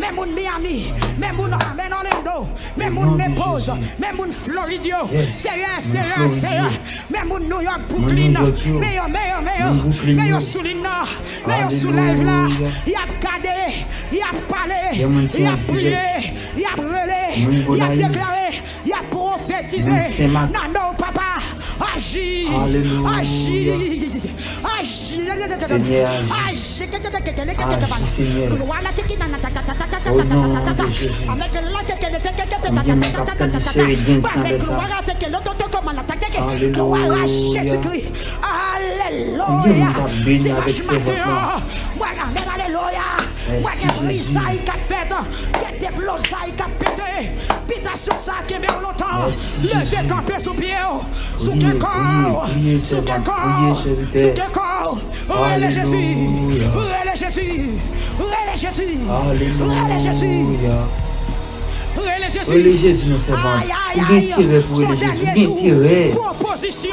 même moun Miami, même moun Orlando, même moun Naples, même moun Floride, sérieux, même moun New York, Brooklyn, meilleur sous l'île, meilleur sous l'ève là, il a gardé, il a parlé, il a prié, il a brûlé, il a déclaré, il a prophétisé. Non, papa, agis, agis, Jésus-Christ, alléluia, moi qui brise qui a fait, qui a déblosé, qui a pété, pita sur ça qui est bien longtemps, levez camper sous pied, sous quel corps, sous quel corps, sous quel corps, relais Jésus, relais Jésus, relais Jésus, relais Jésus. Relais Jésus, nous savons. Aïe, son dernier jour, proposition,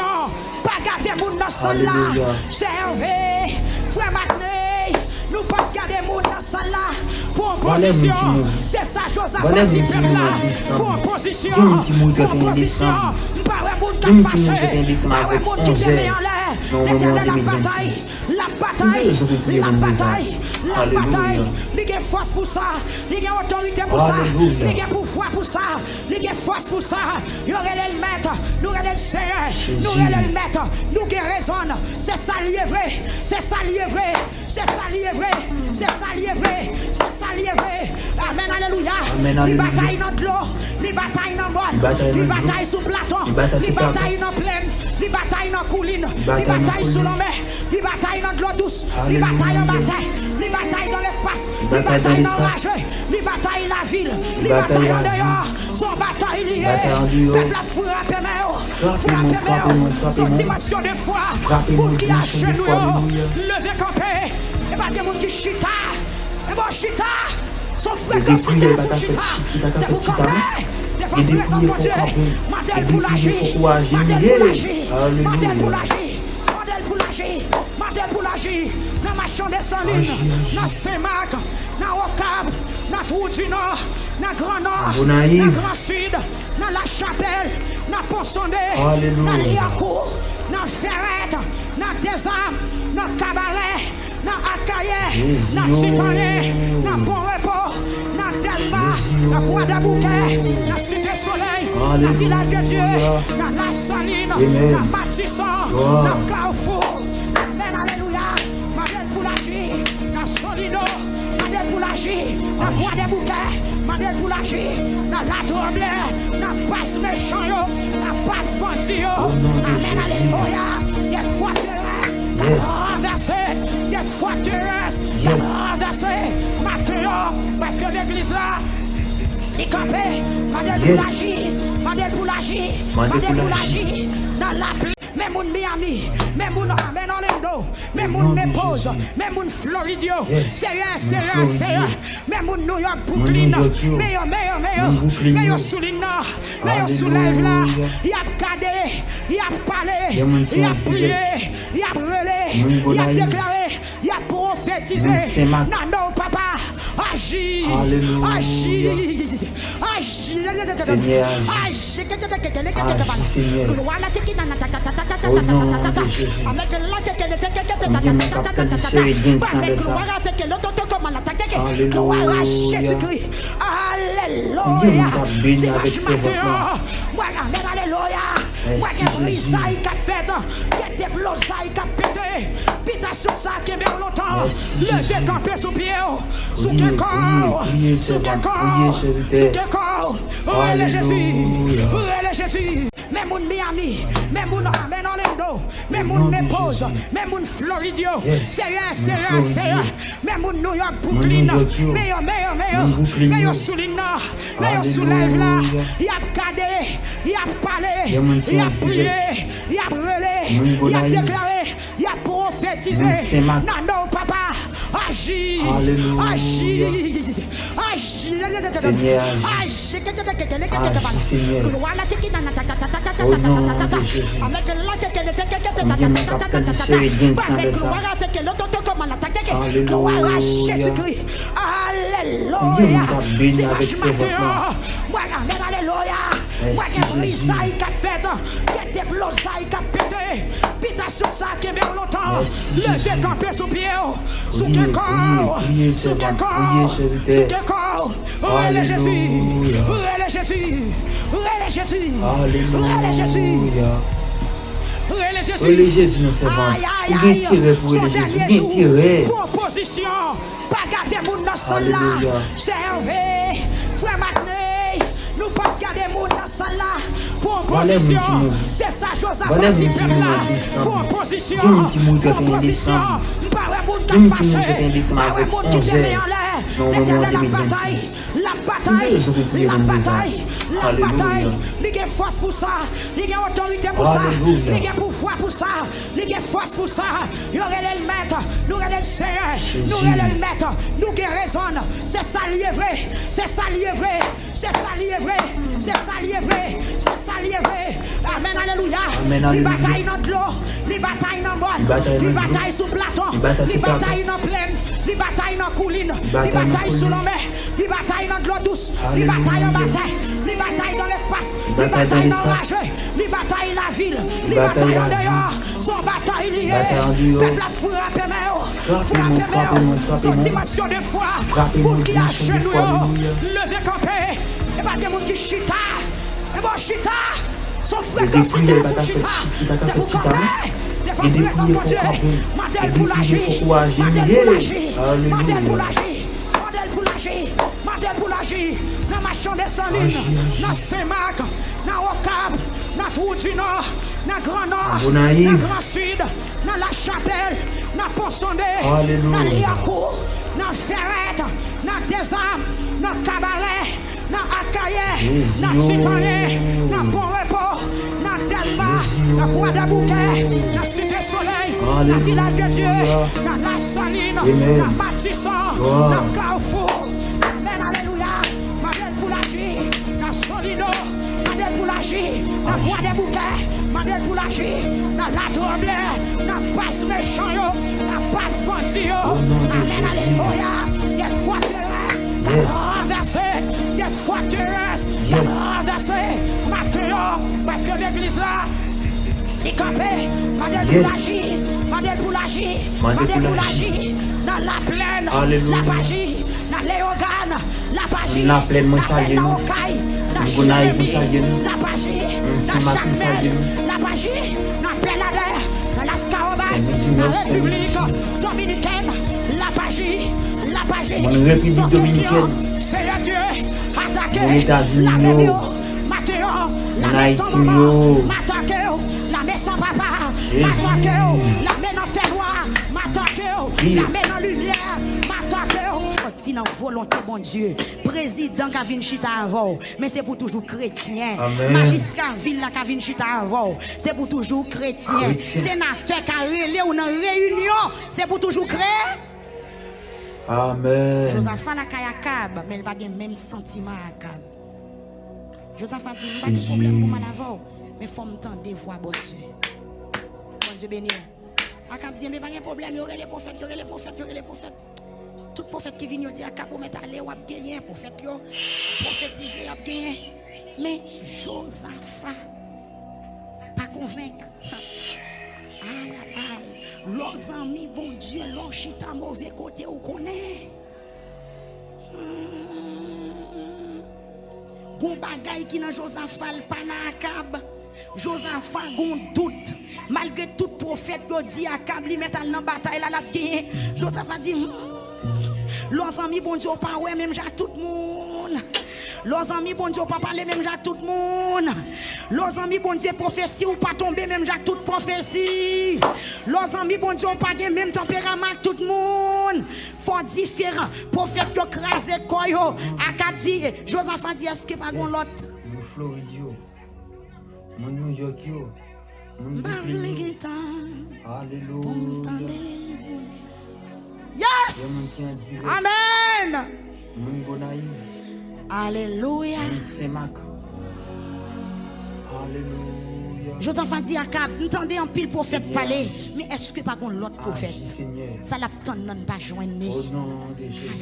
pas garder mon dans salle là, servez, frère Magnay, nous pas garder mon dans salle là, proposition, c'est ça, Joseph a dit là, proposition, pas un monde qui a marché, pas un monde qui est en l'air, l'éternel la bataille, il y a force pour ça, il y a autorité pour ça, il y a pouvoir pour ça, il y a force pour ça, il y aurait le maître, nous aurait le Seigneur, nous aurait le maître, nous qui raisonne, c'est ça lié vrai, c'est ça lié vrai, c'est ça lié vrai, c'est ça lié vrai, c'est ça lié vrai, amen, alléluia, les batailles dans de l'eau, les batailles dans le monde, les batailles sous plateau, les batailles dans plaine, les batailles dans colline, les batailles sous la mer, les batailles dans de l'eau douce, les batailles en bataille, les batailles dans l'espace, les batailles dans l'âge, les batailles dans la ville, les batailles en dehors, sont batailles liées, peuple a frappé, son dimension de foi, pour qui a chenouillé, levé campé, et pas des gens qui chita, et bon chita, son frère qui cité sous chita, c'est pour camper. Des fois, présence mon Dieu, modèle pour l'agir, modèle pour l'agir, modèle pour l'agir, modèle pour l'agir, modèle pour l'agir, dans ma chambre des salines, dans Saint-Marc, dans Ocab, dans Trou du Nord, dans Grand Nord, dans Grand Sud, dans La Chapelle, dans Pont-Sondé, dans Liacourt, dans Ferrette, dans Desarmes, dans Cabaret, dans Akaye, dans Titané, dans Bon-Repos, dans Delma, dans Croix-des-Bouquets, dans Cité-Soleil, dans Village de Dieu, dans La Saline, dans Matisson, dans Carrefour. Amen, alléluia. Madel pour l'agir, dans Solido, Madel pour l'agir, dans Croix-des-Bouquets, Madel pour l'agir, dans La Tremblay, dans Passe Méchant, dans Passe Bandit. Amen, alléluia. Des forteresses, renversées, des forteresses, renversées. Maintenant, parce que l'église là, est campée, Madel pour l'agir, Madel pour l'agir, Madel pour l'agir, dans la pluie. Même moun Miami, même moun Orlando, même moun Naples, même moun Floride, sérieux, même moun New York, Brooklyn, meilleur sous l'île, meilleur sous l'ève là, il a gardé, il a parlé, il a prié, il a brûlé, il a déclaré, il a prophétisé. Non, papa, agis, agis, Jésus-Christ, alléluia, moi qui brise ça, qui a fait, qui a déblosé, qui a pété, pita sur ça qui est bien longtemps, levez camper sous pied, sous quel corps, sous quel corps, sous quel corps, relais Jésus, même moun Miami, même moun Orlando, même moun Naples, même moun Floride, sérieux, même moun New York, Brooklyn, meilleur sous l'île, meilleur sous l'ève là, il a gardé, il a parlé, il a prié, il a brûlé, il a déclaré, il a prophétisé. Non, papa, agis, agis, agis, commande l'attaque. Gloire à Jésus-Christ. Alléluia. Dimanche matin. Alléluia. Moi qui brisaille qui a fait, qui a déblosaille qui a pété, pita sur ça qui est bien longtemps, levez camper sous pied, sous quel corps, sous quel corps, sous quel corps, relais Jésus, relais Jésus, relais Jésus, relais Jésus. Relais Jésus nous servons. Il est tiré pour relais Jésus. Il est tiré. Proposition, pas garder mon dans sol là, servez, frère Magné, nous pas garder mon dans sol là. Proposition, c'est ça Josaphat dit là. Proposition, proposition, pas un monde qui marche, pas un monde qui est en l'air. L'éternel la bataille, la bataille, il y a force pour ça, il y a autorité pour ça, il y a pouvoir pour ça, il y a force pour ça. Il y aurait le maître, nous aurait le Seigneur, nous aurait le maître, nous qui raisonne. C'est ça lié vrai, c'est ça lié vrai, c'est ça lié vrai, c'est ça lié vrai, c'est ça lié vrai. Amen, alléluia. Les batailles dans l'eau, les batailles dans le monde, les batailles sous Platon, les batailles dans plaine, les batailles dans colline, les batailles sous la mer, les batailles dans l'eau douce, les batailles en bataille, les batailles dans l'espace, les batailles dans l'âge, les batailles dans la ville, les batailles en dehors, son bataille liée. Peuple la frappe mes son dimension de foi, pour qui a genou, lever campé, et pas des gens qui chita, et bon chita, son frère qui cité son chita, c'est pour camper. Des fois, présence de Dieu, modèle pour l'agir, modèle pour l'agir, modèle pour l'agir, modèle pour l'agir, modèle pour l'agir. Dans ma chambre des salines, dans Saint-Marc, dans Ocab, dans Trou du Nord, dans Grand Nord, dans Grand Sud, dans La Chapelle, dans Pont-Sondé, dans Liacourt, dans Ferrette, dans Desarmes, dans Cabaret, dans Akaye, dans Titané, dans Bon-Repos, dans Delma, dans Croix-de-Bouquet, dans Cité-Soleil, dans Village de Dieu, dans La Saline, dans Matisson, dans Carrefour. Amen, alléluia. Madel pour l'agir, dans Solino, Madel pour l'agir, dans Croix-de-Bouquet, Madel pour l'agir, dans La Tremblay, dans Passe Méchant, dans Passe Bandit. Amen, alléluia. Des forteresses, des forteresses, des renversées, maintenant, parce que l'église là, est campée, Madel pour l'agir, Madel pour l'agir, Madel pour l'agir, dans la plaine, la Pagie, dans Léogane, la Pagie, la plaine, dans Okaï, dans Jérémie, la Pagie, dans Chacmel, la Pagie, dans Pélader, dans la Scarobas, dans la République dominicaine, la Pagie, la Pagie, son question, c'est le Dieu, attaqué, la Réunion, Mathéo, la maison maman, Matakeo, la maison papa, Matakeo, la maison fait noir, Matakeo, la maison lumière, Matakeo. Si dans volonté, bon Dieu, président qui a venu chita avant, mais c'est pour toujours chrétien. Magistrat ville qui a venu chita avant, c'est pour toujours chrétien. Sénateur qui a relé ou dans réunion, c'est pour toujours chrétien. Amen. Josaphat n'a qu'à Akab, mais il n'a pas le même sentiment à Akab. Josaphat dit, il n'y a pas de problème pour moi avant, mais il faut me tendre des voix, bon Dieu. Bon Dieu béni. Akab dit, mais pas de problème, il y aurait les prophètes, il y aurait les prophètes, il y aurait les prophètes. Tout prophète qui vient dire Akab, on met à l'air, on a gagné, prophète, prophétiser, on a gagné. Mais Josaphat, pas convaincu. Aïe, aïe. Leurs amis, bon Dieu, leur chita mauvais côté, on connaît. Gon bagay qui dans Josaphat, pas dans Akab. Josaphat, gon doute. Malgré tout prophète, il dit Akab, il met dans la bataille, la gagné. Josaphat dit, leurs amis, bon Dieu, pas ouais, même j'ai tout le monde. Leurs amis, bon Dieu, pas parler, même j'ai tout le monde. Leurs amis, bon Dieu, prophétie ou pas tomber, même j'ai toute prophétie. Leurs amis, bon Dieu, pas gagner, même tempérament, tout le monde. Faut différent. Prophète, le crasé, koyo. Akab dit, Josaphat dit, est-ce que pas gon l'autre? Mon Floride, mon New York, mon Alléluia. Yes! Amen! Alléluia. Alléluia. Joseph a dit à Akab, entendez un pile prophète parler, mais est-ce que pas l'autre prophète? Ça l'a non pas joindre. Aïe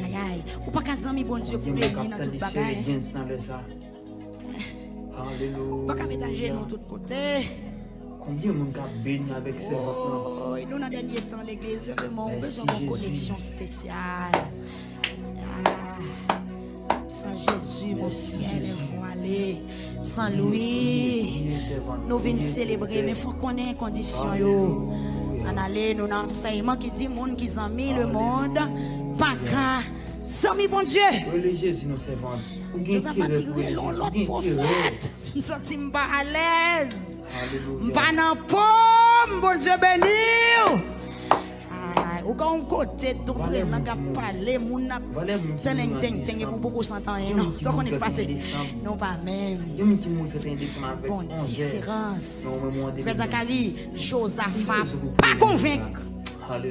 aïe aïe. Ou pas qu'un ami bon Dieu pour bénir dans toute bagaille. Pas qu'à métager de tous côtés. Combien de monde a béni avec ses Oh, nous dans dernier temps l'église vraiment besoin d'une connexion spéciale. Sans Jésus, mon ciel est voilé. Sans lui, nous venons célébrer, mais il faut qu'on ait une condition. On allait nous dans l'enseignement qui dit monde qui a mis le monde, pas qu'à. Sans bon Dieu. Jésus nous servons. Nous avons fatigué l'autre prophète. Je me sens pas à l'aise. Pas dans la pomme, bon Dieu béni. Ou quand on côté d'autres, on a parlé, on a pour beaucoup s'entendre, non, ça qu'on est passé, non pas même. Bon, différence. Frère Zacharie, Josaphat, pas convaincre,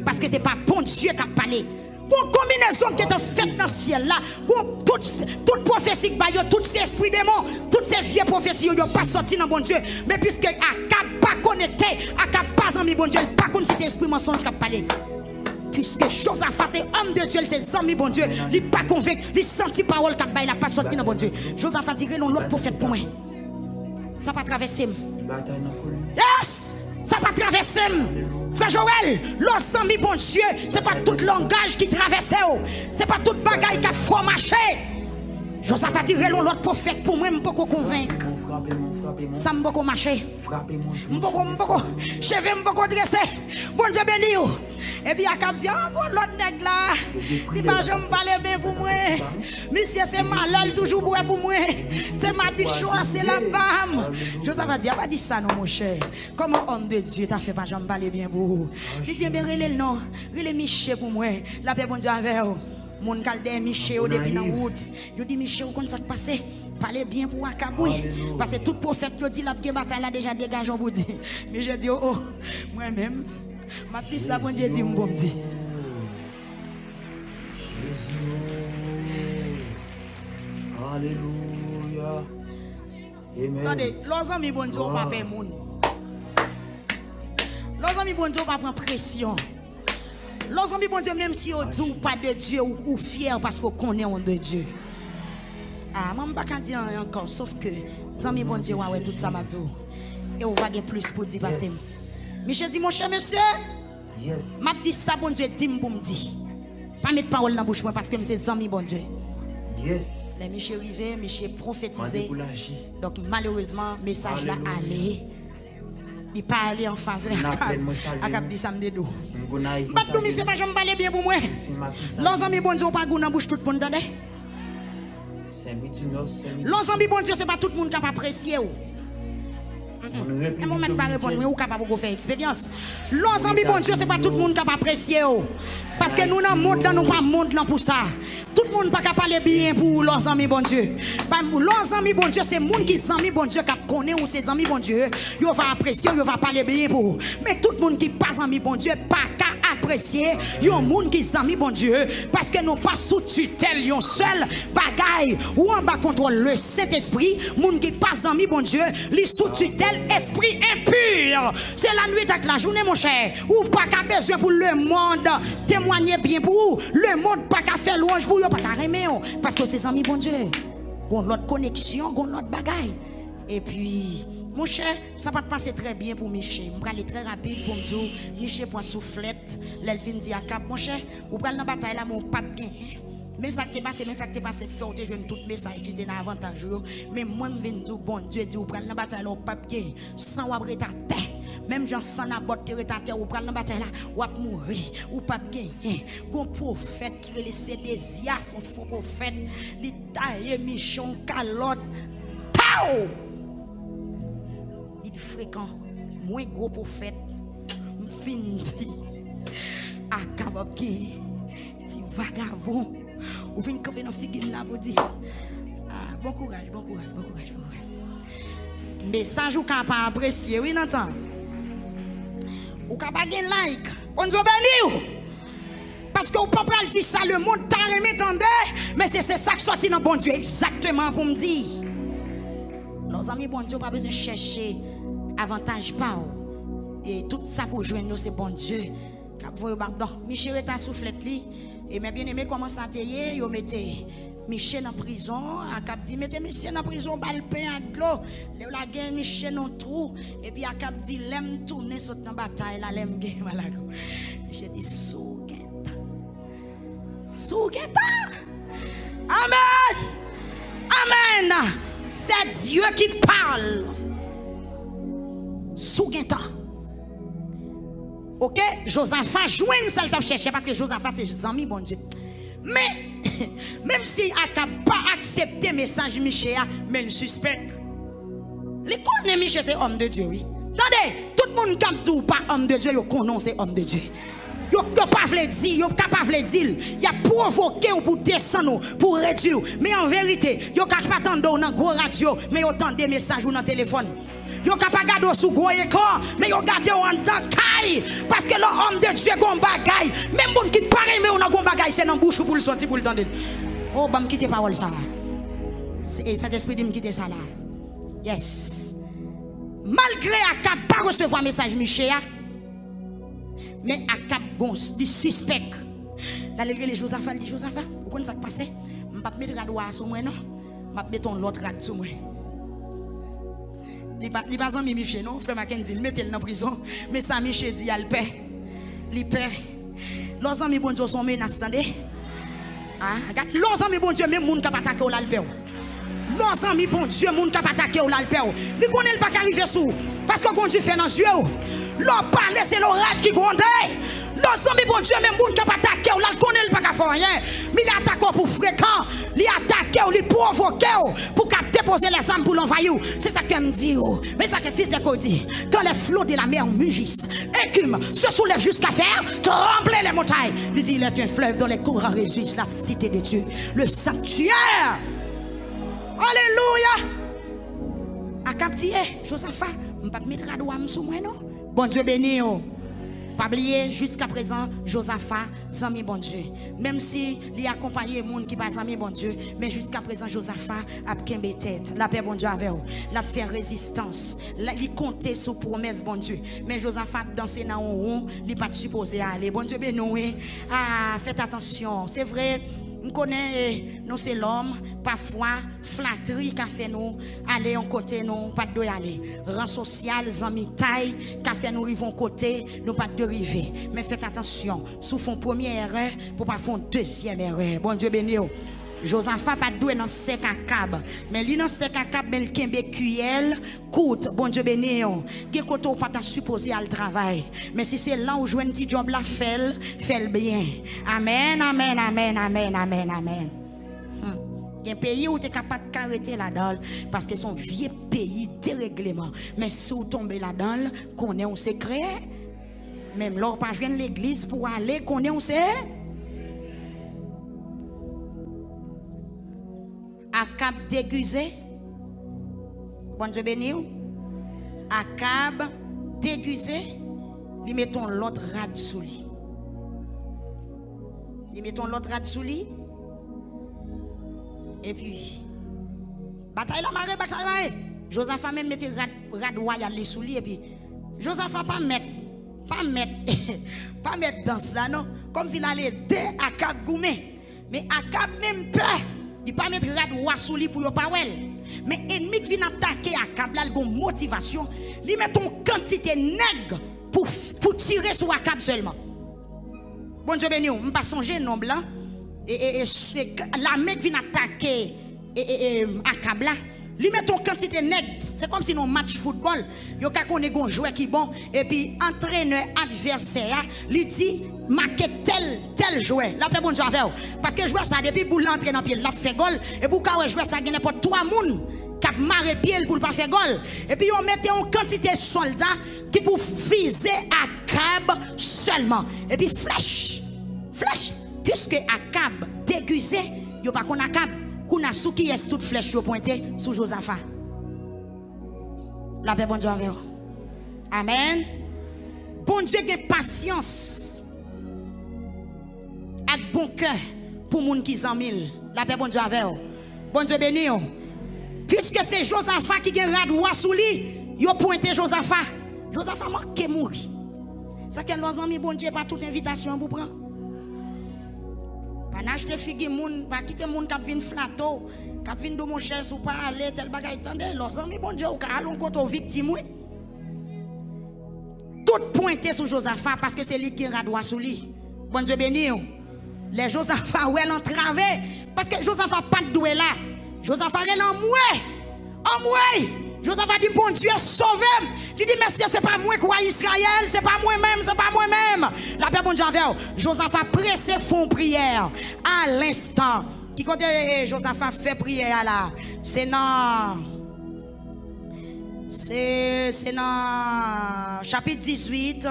parce que c'est pas bon Dieu qui a parlé. Une combinaison qui est faite dans le ciel là, toute prophétie, tous ces esprits démons, toutes ces vieilles prophéties, ils n'ont pas sorti dans bon Dieu. Mais puisque Akab pas connecté, Akab pas ami bon Dieu, pas contre ces esprits mensonges qui a parlé. Puisque Josaphat c'est homme de Dieu, c'est ami bon Dieu, il n'est pas convaincu, il senti parole qu'il n'a pas sorti dans bon Dieu. Josaphat dit non l'autre prophète pour moi. Ça va traverser. Yes! Ça va traverser. Frère Joël, l'ensemble bon Dieu, c'est pas tout langage qui traverse, c'est pas toute bagaille qui faut marcher. Josaphat dit l'autre prophète pour moi, je ne peux pas convaincre. Ça ne peut pas marcher. Je ne peux pas. Cheveux ne peux pas dresser. Bon Dieu béni. Et puis Akab dit, l'autre nègre là, il va jamais parler bien pour moi. Monsieur, c'est malal toujours pour moi. C'est ma bichoua, c'est la bam. Josaphat dit, pas dit ça non mon cher. Comment homme de Dieu t'a fait pas jamais parler bien pour vous? Il dit, bien relève le nom, relève Michel pour moi. La paix bon Dieu avec vous. Mon calde Michel depuis dans route. Je dis Michel, comment ça passe? Parlez bien pour Akab, oui. Parce que tout prophète qui dit la bataille là déjà dégagé pour dire. Mais je dis oh, moi-même, ma petite ça bon Dieu dit mon bon Dieu. Alléluia. Amen. Attendez, los amis bon Dieu pas payer moun. Los amis bon Dieu pas prendre pression. Los amis bon Dieu même si on dit pas de Dieu ou fier parce qu'on connaît on de Dieu. Ah, je ne peux pas dire encore, sauf que les amis bon Dieu, ouais, tout ça m'a dit. Et on va gagner plus pour dire passer. Michel dit, mon cher monsieur, m'a dit ça, bon Dieu, dis-moi pour me dire. Pas mettre parole dans la bouche, parce que c'est amis bon Dieu. Yes. Les Michel arrivé, Michel prophétisé. Donc malheureusement, le message là allé. Il pas allé en faveur. Akab dit ça me dédou. Pas tout, mais c'est pas jamais parler bien pour moi. Les amis bon Dieu, pas goût dans la bouche tout le monde, attendez. L'ensemble bon Dieu, c'est pas tout le monde qui a apprécié. Je ne vais pas répondre, mais vous êtes capable de faire expérience. L'ensemble bon Dieu, c'est pas tout le monde qui a apprécié. Parce que nous, dans le monde, nous pas monde pour ça. Tout le monde ne peut pas parler bien pour l'ensemble bon Dieu. L'ensemble bon Dieu, c'est le monde qui est ami bon Dieu, qui connaît ou ses amis bon Dieu. Il va apprécier, il va parler bien pour. Mais tout le monde qui n'est pas ami bon Dieu, pas qu'à apprécier. Il y a un monde qui est ami bon Dieu. Parce que nous pas sous tutelle, il y a un seul bagaille. Ou en bas contrôle le Saint-Esprit. Monde qui n'est pas ami bon Dieu, il sous tutelle, esprit impur. C'est la nuit avec la journée, mon cher. Ou pas qu'à besoin pour le monde témoigner bien pour vous. Le monde pas qu'à faire louange pour vous, pas qu'à remettre. Parce que c'est amis bon Dieu. Gon notre connexion, gon notre bagaille. Et puis, mon cher, ça va te passer très bien pour Michel. Je vais aller très rapide pour me dire, Michel prend soufflette, l'elfine dit à Cap, mon cher, ou prendre la bataille là, mon pape bien. Mais ça t'est passé, je viens tout message qui était avantageux. Mais moi, je viens dire, bon Dieu, dit, ou prendre la bataille là, mon pape bien, sans ou après ta terre. Même Jean sans la botte terre ou prendre la bataille là, ou ap mourir, ou pas gagner. Gon prophète qui laissé des yas, son faux prophète, li taille michon calotte. Tao! Il fréquent, moins gros prophète, m'findi. Akab qui dit vagabond, ou vient camper dans figure là pour dire bon courage. Message ou capable apprécier, oui, n'entend. Ou capable de like. Bon Dieu béni. Parce que vous ne pouvez pas dire ça, le monde t'a remis tendé, mais c'est ça qui sorti dans bon Dieu exactement pour me dire. Nos amis bon Dieu pas besoin de chercher avantage pas. Et tout ça pour joindre nous, c'est bon Dieu. Michel est à soufflette li. Et mes bien-aimés commencent à tailler, ils mettent Michel en prison. A cap dit mettez Michel en prison, balle pain à l'eau. La guerre Michel dans trou. Et puis a cap dit l'aime tourner saute dans bataille la l'aime guerre malago. Michel dit sougeta. Sougeta. Amen. Amen. C'est Dieu qui parle. Sougeta. Ok, Josaphat joint celle t'a cherché parce que Josaphat c'est ami bon Dieu. Mais même si Akab pas accepté message Michel, mais le suspect. Les connaît Michel c'est homme de Dieu oui. Attendez, tout le monde comme tout pas homme de Dieu, yo connaît c'est homme de Dieu. Yo capable de dire, yo capable de dire, il a provoqué pour descendre pour réduire. Mais en vérité, yo capable attendre dans gros radio, mais yo tend des messages ou dans téléphone. Yo capable garder sous gros écran, mais yo garder en dans caille parce que l'homme de Dieu gon bagaille. Même bon qui pareil mais on a gon bagaille c'est dans bouche pour le sortir pour le tendre. Oh, bah me quitter parole ça. Et cet esprit de me quitter ça là. Yes. Malgré Akab pas recevoir message Michel, mais Akab gon di suspect. Là les Josaphat dit Josaphat, vous connaissez ça qui passe? Je pas mettre radouar sur moi non. Je mettre l'autre rad sur moi. Il pas en Michel non, frère Mackenzie, il mettez dans prison, mais ça Michel dit il paix. Il paix. Leurs amis bon Dieu sont menaces, attendez. Ah, regarde, leurs amis bon Dieu même moun k'ap attaquer au l'alpeo. Leurs amis bon Dieu moun k'ap attaquer au l'alpeo. Li connaît pas arriver sous parce que bon Dieu fait dans yeux. L'on parle c'est l'orage qui gronde. Leurs amis bon Dieu même moun k'ap attaquer au l'al connaît pas qu'à faire rien. Mais il attaque pour fréquent, il attaque ou il provoque pour qu'a déposer les armes pour l'envahir. C'est ça qu'elle me dit. Mais ça que fils de Cody, quand les flots de la mer mugissent, écume, se soulèvent jusqu'à faire trembler les montagnes. Il dit il est un fleuve dont les courants réjouissent la cité de Dieu, le sanctuaire. Alléluia. Akab dit, Josaphat, je ne vais pas mettre radouam sous moi non. Bon Dieu béni. Pas oublier jusqu'à présent Josaphat zami bon Dieu. Même si il accompagné monde qui pas zami bon Dieu, mais jusqu'à présent Josaphat a kembe tête. La paix bon Dieu avec vous. La faire résistance. Il compter sur promesse bon Dieu. Mais Josaphat danser dans un rond, il pas supposé aller. Bon Dieu béni. Ah, faites attention. C'est vrai. Nous connaissons, nous c'est l'homme, parfois flatterie qu'a fait nous, aller en côté nous, pas de aller. Rang social, amis taille, qu'a fait nous rivons côté, nous pas de river. Mais faites attention, sous font première erreur, pour pas faire deuxième erreur. Bon Dieu béni. Josaphat pas doué dans sec Akab, mais li dans sec Akab ben kembe kuyel, coûte, bon Dieu béni. Qui côté ou pas ta supposé à le travail, mais si c'est là où jouer un petit job là fait bien. Amen, amen, amen, amen, amen, amen. Il y a un pays où tu es capable de carreter là-dedans parce que son vieux pays dérèglement. Mais si vous tombez là-dedans, qu'on est un secret, même là, pas joindre l'église pour aller, qu'on est un secret. Akab déguisé. Bon Dieu béni. Akab déguisé. Lui mettons l'autre rad sous lui. Lui mettons l'autre rad sous lui. Et puis bataille la marée, bataille la marée. Josaphat même mettait rad royal sous lui et puis Josaphat pas mettre dans ça non, comme s'il allait dé Akab goumé. Mais Akab même peur. Il pas mettre rad roi sous lui pour yo pas wel. Mais ennemi qui vient attaquer Akab là, il a une motivation, il met une quantité nègre pour tirer sur Akab seulement. Bon Dieu béni, on pas songer non blanc et la mec vient attaquer Akab là, il met une quantité nègre. C'est comme si dans match football, yo ka connait gon joueur qui bon et puis entraîneur adversaire, il dit marquer tel joueur. La paix bon Dieu avec vous. Parce que joueur ça depuis pour l'entrer dans pied, l'a fait goal et pour ka joueur ça gagne n'importe 3 moun cap marrer pied pour pas faire goal. Et puis on mettait en quantité soldats qui pour viser Akab seulement. Et puis flèche puisque Akab déguisé, yo pas qu'on Akab kuna sou qui est toute flèche yo pointé sous Josaphat. La paix bon Dieu avec vous. Amen. Bon Dieu a patience avec bon cœur pour moun qui s'en mille. La paix bon Dieu avec vous. Bon Dieu béni. Puisque c'est Josaphat qui a radoué sous lui, Yo pointé Josaphat. Josaphat manque mourir. Ça que nos amis bon Dieu pas toute invitation pour prendre. Pas n'acheter figue moun, pas quitter moun qui vinn flato, qui vinn de mon cher ou pas aller tel bagay tendez. Nos amis bon Dieu ou ka allons contre victime. Tout pointé sur Josaphat parce que c'est lui qui radoit sous lui. Bon Dieu béni. Les Josaphat ou elle entravé parce que Josaphat pas de doué là. Josaphat est en moué. En moué. Josaphat dit bon Dieu sauve. Il dit merci c'est pas moi quoi Israël, c'est pas moi-même, c'est pas moi-même. La paix bon Dieu avec Josaphat pressé fond prière à l'instant. Qui quand Josaphat fait prière là, c'est dans chapitre 18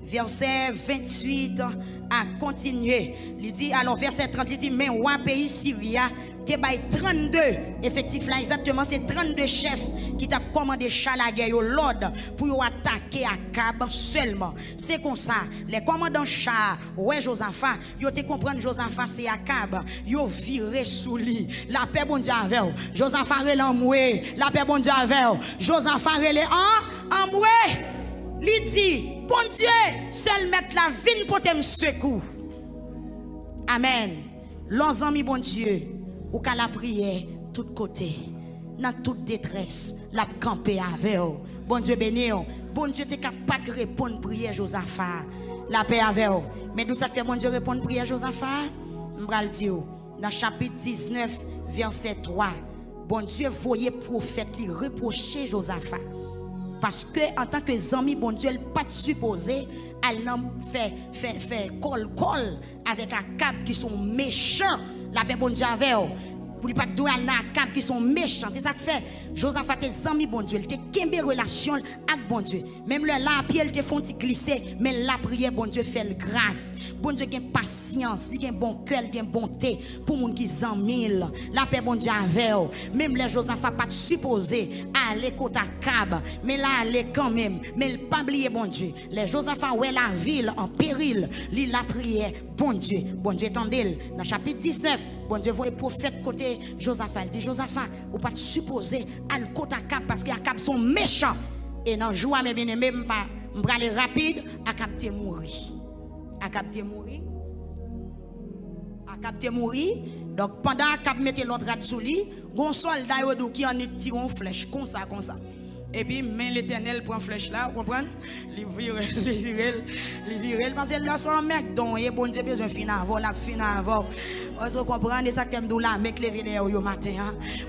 verset 28 à continuer. Il dit alors verset 30 il dit mais roi pays Syria te bay 32 effectifs là exactement c'est 32 chefs qui t'a commandé char la guerre l'ordre pour attaquer Akab seulement. C'est comme ça les commandants char ouais Josaphat yo te comprendre Josaphat c'est Akab yo viré sous lui. La paix bon Dieu avec Josaphat relé moué. La paix bon Dieu avec Josaphat relé en moué. Li dit bon Dieu seul mettre la vigne pour te secours. Amen. L'ons amis bon Dieu ou qu'à la prière tout côté dans toute détresse la camper avec bon Dieu béni bon Dieu t'es capable de répondre prière Josaphat la paix avec mais d'où ça que bon Dieu répond prière Josaphat m'bral dire dans chapitre 19 verset 3 bon Dieu voyait prophète lui reprocher Josaphat parce que en tant que zami bon Dieu elle pas supposé elle fait col avec Akab qui sont méchants. La paix bon Dieu avec pour ne pas douer à Akab qui sont méchants. C'est ça que fait Josaphat tes amis bon Dieu. Il te kembe relation avec bon Dieu. Même le la pied il te font glisser. Mais la prière bon Dieu fait grâce. Bon Dieu gagne patience. Il gagne bon cœur, il gagne bonté. Pour moun qui zamil. La paix bon Dieu avec même les Josaphat pas supposé aller côté Akab. Mais là aller quand même. Mais il pas oublier bon Dieu. Les Josaphat ouais la ville en péril. Li la prière bon Dieu. Bon Dieu attendez dans chapitre 19. Bon Dieu voit prophète côté Josaphat. Il dit Josaphat, ou pas supposé à le côté Akab parce que Akab sont méchants. Et dans le jour, mes bien-aimés, je vais aller rapide, Akab te mourir. Akab te mourir. Akab te mourir. Donc pendant Akab mette l'autre rad sous lui, un soldat qui en tire une flèche comme ça. Et puis, mais l'Éternel prend flèche là, vous comprenez? Il vire, parce que là, son mec, dont il bon Dieu besoin de finir avant, la finir avant. Vous comprenez ça comme nous là, mec, les vidéos au matin.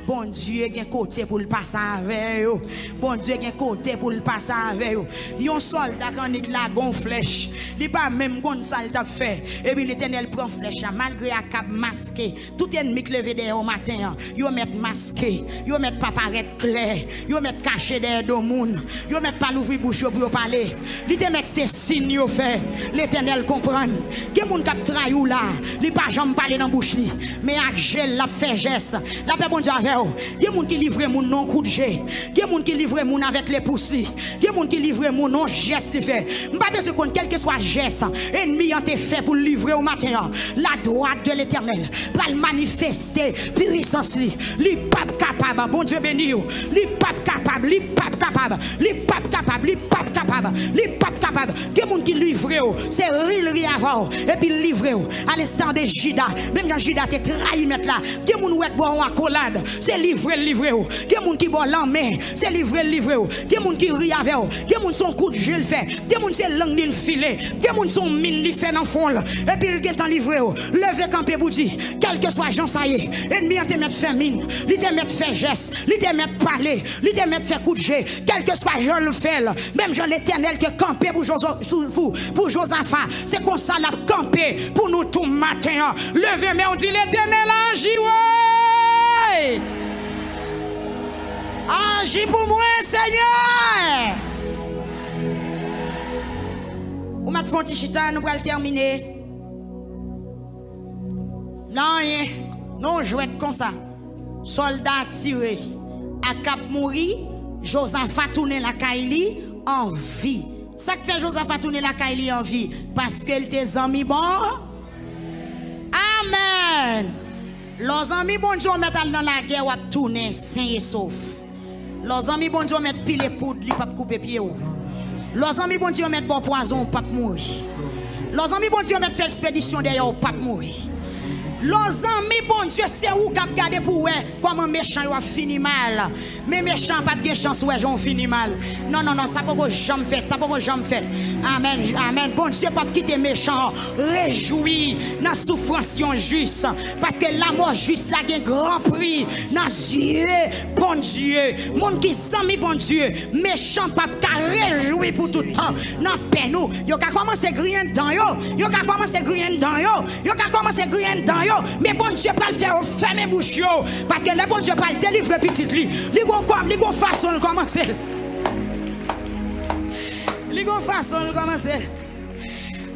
Bon Dieu, il y a un côté pour le passer avec eux. Bon Dieu, il y a un côté pour le passer avec eux. Il y a un soldat qui a là, gon flèche. Il n'y a pas même gon sale t'a fait. Et puis, l'Éternel prend flèche, malgré Akab masqué. Tout ennemi qui le vidéo au matin, il met masqué, il met pas paraître clair, il met caché des de moun, yo met pas l'ouvrir bouche pour parler. Li te met ces signes yo fait. L'Éternel comprend. Gen moun k'ap trai ou là, li pas jamais parler dans bouche li, mais ak gel la fait geste. La paix bon Dieu avec ou. Gen moun qui livre moun non coup de jet. Gen moun qui livre moun avec les pouces li. Gen moun qui livre moun non geste li fait. M'pa besoin qu'on quel que soit geste, ennemi en te fait pour livrer au matin. La droite de l'Éternel pour manifester puissance li. Li pas capable, bon Dieu béni ou. Li pas capable, li pas capable, li pas capable, li pas capable, li pas capable. Des gens qui livrent, c'est ri avant et puis livrent à l'instant de Judas. Même quand Judas te trahi mettre là, des gens qui boivent en accolade, c'est livré. Des gens qui boivent en main, c'est livré. Des gens qui rient avec, des gens qui sont coup de gel fait, des gens qui sont langue de filet, des gens qui sont mine de fait dans le fond et puis ils sont livrés. Levez camper pour dire, quel que soit Jean ça y est, ennemi te mettre fait mine, li te mettre fait geste, li te mettre parler, li te mettre fait coup de jet. Quel que soit Jean le fait, même Jean l'Éternel qui campé pour Josaphat, c'est comme ça l'a campé pour nous tout matin. Levez, mais on dit l'Éternel agit, ouais. Agis pour moi, Seigneur. Ou m'a fait chita, nous allons terminer. Non, rien. Non, je vais être comme ça. Soldat tiré. Akab mourir. Josaphat tourne la Kaili en vie. Ça que fait Josaphat tourne la Kaili en vie parce qu'elle tes amis bon. Amen. Leurs amis bon Dieu mettent dans la guerre ou tourner sain et sauf. Leurs amis, bon Dieu, mettent pile et poudre, ils ne peuvent pas couper pied. Leurs amis, bon Dieu, mettent bon poison, pas mourir. Leurs amis, bon Dieu, mettent faire expédition d'ailleurs, pas mourir. Leurs amis, bon Dieu, c'est où qu'à regarder pour eux comment méchant a fini mal. Mais méchant, pas de chance, ouais, j'en fini mal. Non, non, non, ça peut pas jamais fait, ça peut pas jamais fait. Amen, amen. Bon Dieu, pas quitter méchant. Réjouis dans souffrance juste. Parce que la mort juste, là, a un grand prix. Dans Dieu, bon Dieu. Mon qui s'ami, bon Dieu. Méchant, pas qu'à réjouir pour tout le temps. Non, paix, nous. Yo qu'à commencer à griller dans yo. Yo qu'à commencer à griller dans yo. Yo qu'à commencer à griller dans yo. Mais bon Dieu pas le faire fermer bouche yo parce que le bon Dieu pas le délivrer petit li gon comme li gon façon de commencer li gon façon de commencer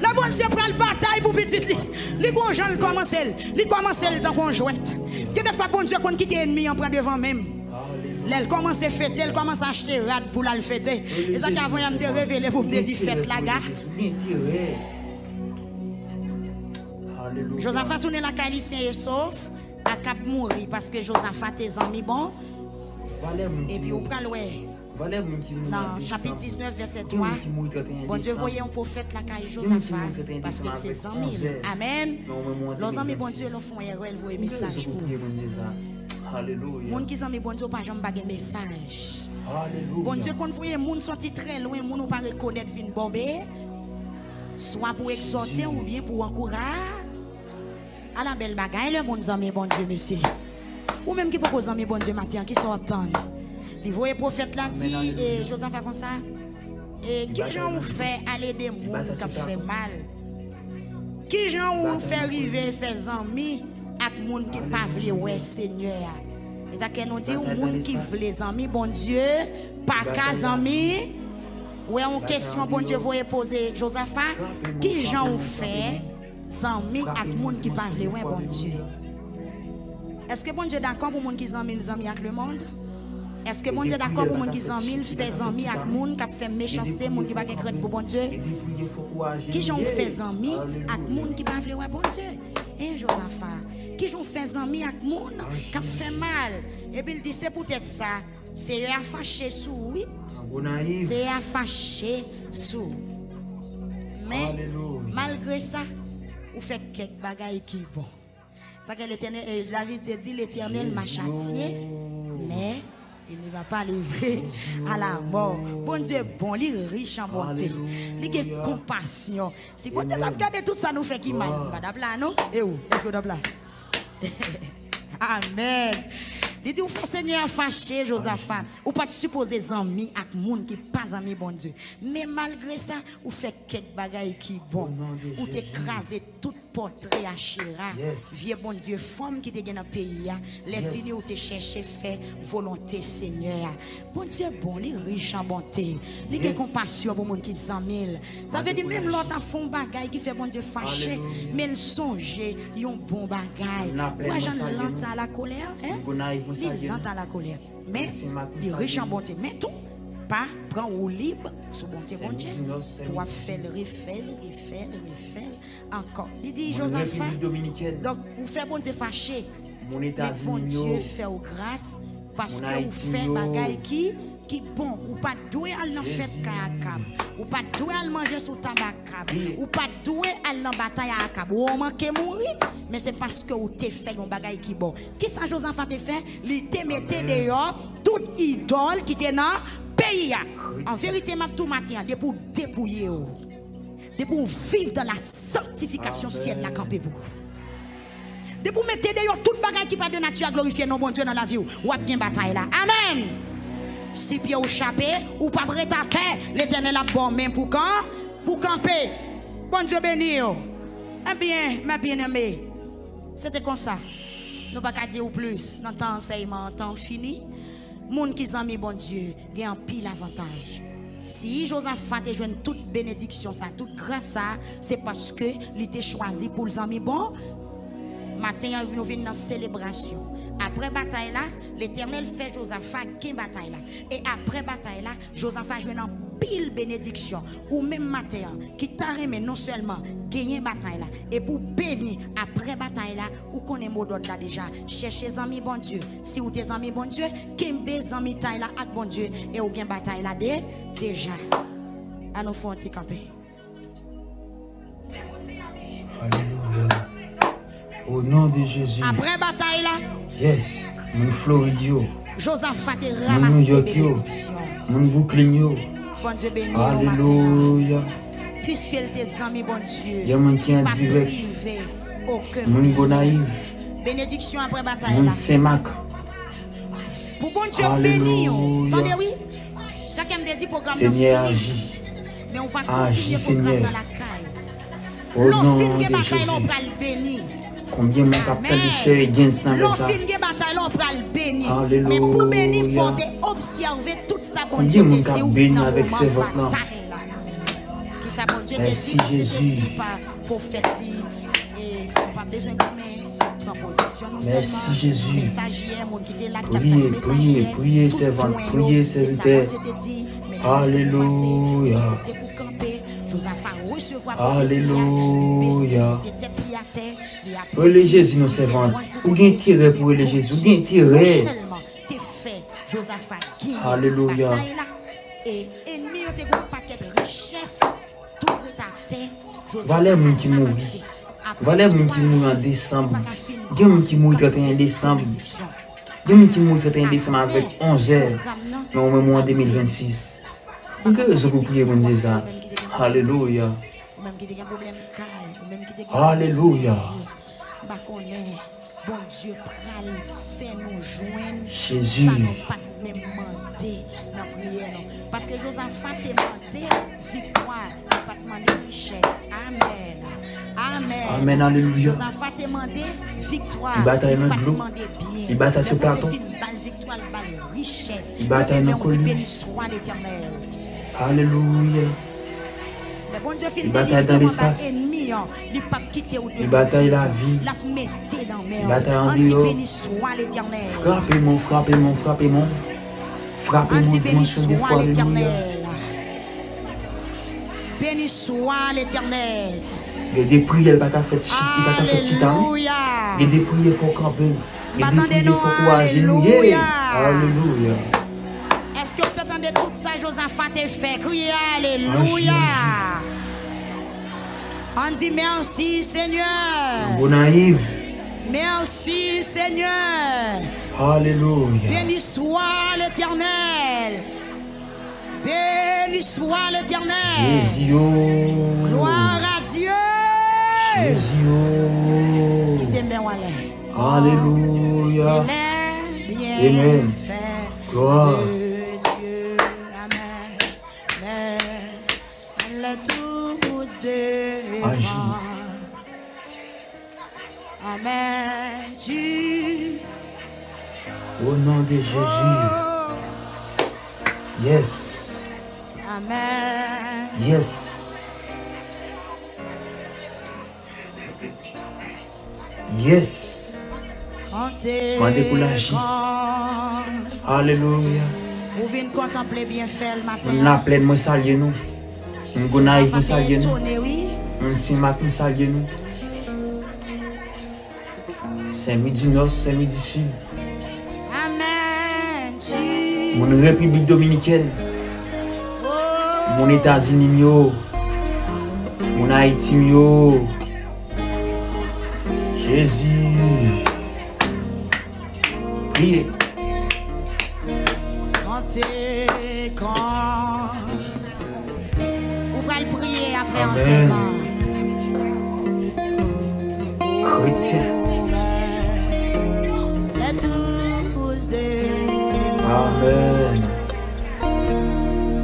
le bon Dieu prend le bataille pour petit li gon gens le commencer li commencer le temps conjointe que des fois bon Dieu qu'on quitte ennemi en prend devant même elle commence à fêter elle commence à acheter rad pour la le fêter et ça qu'avant il me révéler pour me dire fête la gars. Josaphat tourne la Calicien et sauf à cap mourir parce que Josaphat est amis bon et puis on prend l'oué dans chapitre 19 verset 3 bon Dieu voyait un prophète la caille Josaphat parce que c'est amis amen leurs amis bon Dieu leur font erreur ils voient message pour monde qui amis bon Dieu pas jamais baguer message bon Dieu quand voyez monde sorti très loin monde ou pas reconnaître vinn bomber soit pour exhorter ou bien pour encourager à la belle bagaille, le bon ami, bon Dieu, monsieur. Ou même qui propose ami, bon Dieu, matin, qui sont obtenus. Les voyez prophète là dit, et Josaphat comme ça, et qui gens vous fait aller des monde qui fait mal? Qui gens vous fait arriver, faire amis, avec monde qui pas vle ouais Seigneur? Et ça qu'elle nous dit, ou monde qui veut les amis, bon Dieu, pas qu'à amis. Ouais, en question, bon Dieu, voyez poser Josaphat, qui gens vous fait amis avec monde qui pas vle ouais bon Dieu. Est-ce que bon Dieu d'accord pour monde qui amis avec le monde? Est-ce que bon Dieu d'accord pour monde qui fait amis avec monde qui fait méchanceté, monde qui pas crainte pour bon Dieu? Qui j'en fait amis avec monde qui pas vle ouais bon Dieu? Et Josaphat, qui j'en fait amis avec monde qui fait mal? Et puis il dit c'est peut-être ça, c'est à fâcher sous oui. C'est à fâcher sous. Mais malgré ça, vous faites quelques bagailles qui bon. Ça que l'Éternel, David dit l'Éternel m'a châtié, mais il ne va pas livrer à la mort. Bon Dieu, bon, il est riche en bonté. Il a compassion. Si vous avez regardé tout ça, nous fait qui mal. Madame là, non? Et où? Est-ce que vous avez là? Amen. Il dit, vous faites Seigneur fâché, Josaphat. Ou pas de supposer amis avec monde qui pas amis, bon Dieu. Mais malgré ça, vous faites quelques bagailles qui bon. Ou t'écrasez tout portrait à Chéra. Vieux bon Dieu, femme qui te gagne dans le pays. Les filles où te chercher faire volonté, Seigneur. Bon Dieu, bon, il est riche en bonté. Il a compassion pour les gens qui s'en mêlent. Ça veut dire même l'autre font bagaille qui fait bon Dieu fâché. Mais il songe, il a un bon bagaille. Moi, j'en lente à la colère. Il lente à la colère. Mais il est riche en bonté. Mais tout, pas prend au libre sous bonté, bon Dieu. Pour faire le refaire encore. Il dit Josaphat. Donc, vous faites bon Dieu fâché. Mais bon Dieu fait aux grâce parce que vous faites bagaille qui bon, ou pas doué à l'en fête kayakab, ou pas doué à manger sous tabakab, ou pas doué à l'en bataille à akab, ou on manque mourir, mais c'est parce que vous te fait un bagaille qui bon. Qui ça Josaphat te fait? Il te mettait dehors toute idole qui était dans le pays. En vérité, m'a tout matin, de pour dépouiller, de pour vivre dans la sanctification ciel la campé pour. De pour mettre dehors toute bagaille qui pas de nature à glorifier nos bon Dieu dans la vie, ou à bien bataille là. Amen. Si pied ou chapé, ou pas prêt à terre, l'Éternel a bon même pour quand? Pour camper. Bon Dieu béni. Eh bien, ma bien-aimée, c'était comme ça. Nous pas qu'à dire plus. Dans temps enseignement, temps fini. Moun qui amis bon Dieu, il y a un pile avantage. Si Josaphat te joue toute bénédiction, ça, toute grâce, ça, c'est parce que il était choisi pour les amis bon. Matin, nous venons dans la célébration. Après bataille là, l'Éternel fait Josaphat qui bataille là. Et après bataille là, Josaphat joue dans pile bénédiction ou même matin qui t'a remis non seulement gagner bataille là et pour bénir après bataille là ou connaît mot d'ordre là déjà cherchez amis bon Dieu si vous tes amis bon Dieu kembe amis taille là avec bon Dieu et ou gain bataille là déjà à nous faire un petit camper. Alléluia. Au nom de Jésus. Après bataille là. Yes. Mon Floridio. Josaphat est Mon New ramassé York. bénédiction. Mon Brooklyn. Bon Dieu béni. Alléluia. Puisqu'elle tes amis bon Dieu. Il y a mon qui est en direct. Mon Gonaïve. Bénédiction après bataille Mon là. Saint-Mac. Pour bon Dieu béni. Attendez oui. Ça qui me dit programme Seigneur agit. mais on va continuer programme dans la caille. Au nom de bataille Jésus. on va le bénir. Combien mon capitaine de chair et gains dans le ça? L'offre de bataille on va le bénir. Alléluia. Mais pour bénir faut observer tout ça bon Combien Dieu mon te dit cap béni avec ses vêtements vêtements? Qui ça bon Dieu te Merci, dit Jésus. pas prophète et on pas besoin de proposition nous Merci, seulement. Jésus. Messagière mon qui était là Priez, priez, servante, priez, serviteur. Alléluia. Alléluia. Relais Jésus nos servantes. Ou bien tirer pour relais Jésus. Ou bien tirer. Alléluia. Et ennemi te un paquet de richesse tout ta terre. Valère moun qui mourit. Valère moun qui mourit en décembre. Il y a moun qui mourit 31 décembre. Il y a moun qui mourit 31 décembre avec 11 heures. Mais on met en 2026. Pourquoi je peux prier pour dire ça? Alléluia. Alléluia. Bon Dieu, pral fait nous joindre. Jésus. Ça nous pas même demander dans prière non. Parce que Josaphat est demandé victoire, pas demander richesse. Amen. Amen. Amen, alléluia. Josaphat est demandé victoire. Il bataille dans pas l'eau. demander bien. Il bataille sur plateau. Victoire, richesse. Il bataille dans le béni soit l'Éternel. Alléluia. Bon Dieu, il bataille dans l'espace. Il bataille la vie. Il bataille en dehors. Frappez-moi, frappez-moi, frappez-moi. Frappez-moi, dimension de foi, alléluia. Béni soit l'Éternel. Il y a des prières, il va faire titan. Il y a des prières, il faut camper. Il y a des prières, il faut courager. Alléluia. Est-ce que vous entendez tout ça, Josaphat et fait crier alléluia. On dit merci Seigneur. Bon naïf. Merci Seigneur. Alléluia. Béni soit l'Éternel. Béni soit l'Éternel. Jésus. Gloire à Dieu. Jésus. Qui t'aime bien, alléluia. Amen. Gloire. Agis. Amen. Au nom de Jésus. Yes. Amen. Yes. Yes. Mandez pour l'agir. Alléluia. Vous venez contempler bien fait le matin. On a plein de saluer nous. On gonaïve nous saluer nous. On Saint-Mac nous saluer nous. Saint-Midi Nord, Saint-Midi Sud. Amen. Mon République Dominicaine. Mon États-Unis mio. Mon Haïti mio. Jésus. Priez. Quand vous allez prier après Amen. enseignement. Chrétien. Amen.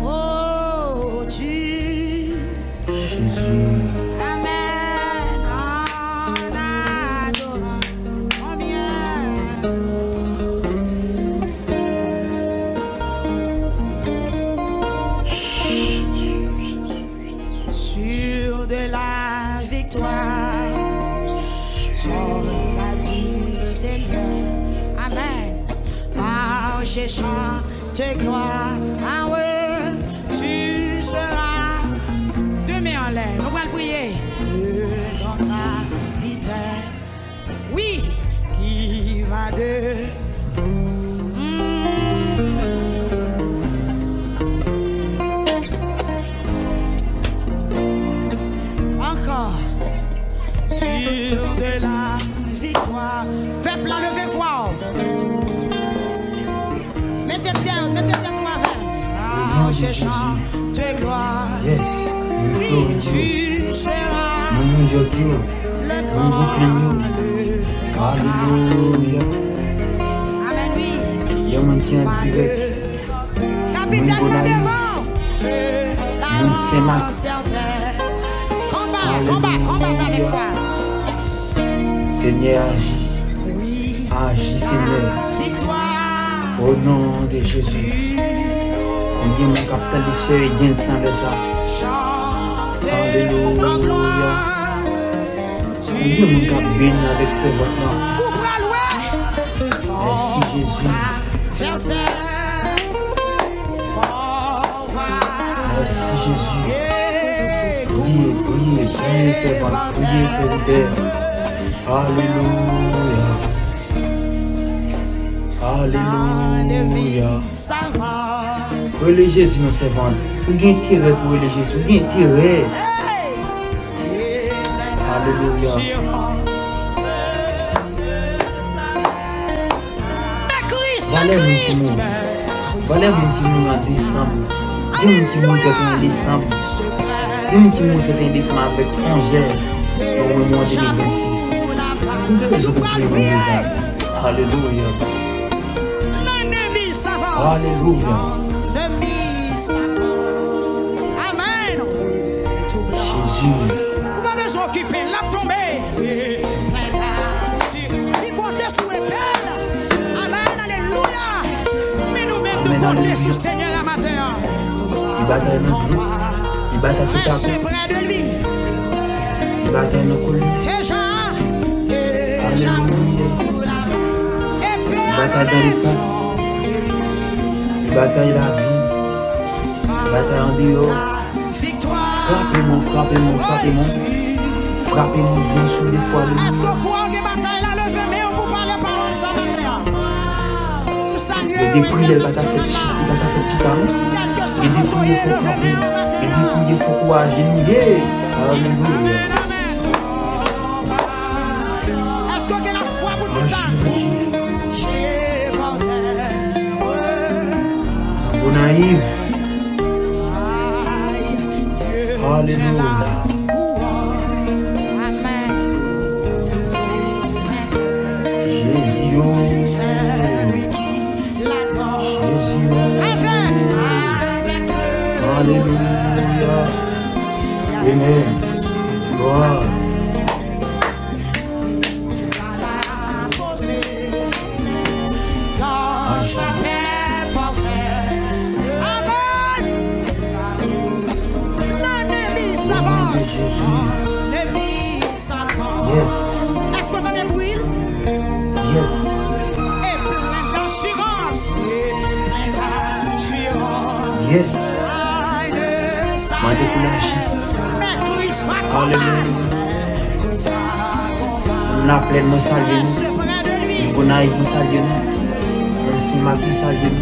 Oh Dieu. Jésus. Amen. En adorant. Sur de la victoire. Sola du Seigneur. Amen. Marche et chante gloire. Ah ouais. Tu seras demain en l'air. Nous allons prier. Le grand capitaine, oui, qui va de encore sur de la victoire. Peuple, levez-vous. Mettez-toi avec. En cherchant tes gloires. Yes. Oui, tu seras le grand. Alléluia. Amen, oui. Il y a un qui est direct. Capitaine là devant. C'est ma. Combat avec foi. Seigneur, agis. Agis, Seigneur. Victoire. Au nom de Jésus. Combien mon capitaine de sœur vient de ça. Alléluia. Combien mon capitaine vient avec ses voix. Merci Jésus. Merci Jésus. Priez, servant, priez, serviteur. Alléluia. Alléluia. Relais Jésus, nos servants. Vous avez tiré pour relais Jésus. Vous avez tiré. Alléluia. Voilà mon qui mourra en décembre. Dieu qui mourra en décembre. Dieu qui mourra en décembre avec 11 heures au mois 2026. Nous devons prier pour Alléluia. Alléluia. Amen. Jésus. Vous n'avez pas besoin d'occuper la tombée. Il comptait sur les pelles. Amen. Alléluia. Mais nous-mêmes, nous comptons sur le Seigneur à matin. Il bataille nos clous. Il bataille sur ta Reste près de lui. Il bataille nos clous. Déjà. Alléluia. Il bataille dans l'espace. Il bataille la vie. Il bataille en dehors. Frappez-moi, frappez-moi, frappez-moi. Frappez-moi, dimanche des fois. Est-ce que vous croyez que bataille la levée, mais on peut parler par ça matin? Il dépouille, il va ta faire titan. Il dépouille, il faut frapper. Il dépouille, il faut courage. Alléluia. Est-ce que vous avez la foi pour dire ça? Bon naïf. Alléluia. Jésus. Jésus. Alléluia. Amen. Gloire. Dans sa paix parfaite. Amen. L'ennemi s'avance. L'ennemi s'avance. Yes. Est-ce que vous avez bruit? Yes. Et plein d'assurance. Yes. Ma découlage. Alléluia. On appelle mon salut. On a eu mon salut. On s'est marqué salut.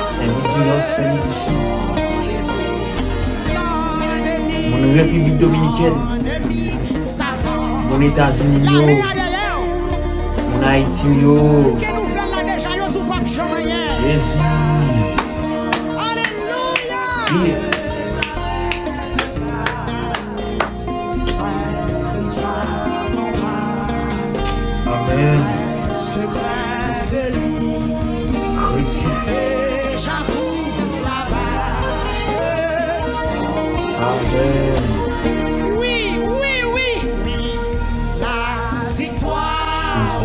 C'est midi. Mon République dominicaine. Mon États-Unis. Mon Haïti. Jésus. Alléluia. Amen. Chrétien. Amen. Oui. La victoire,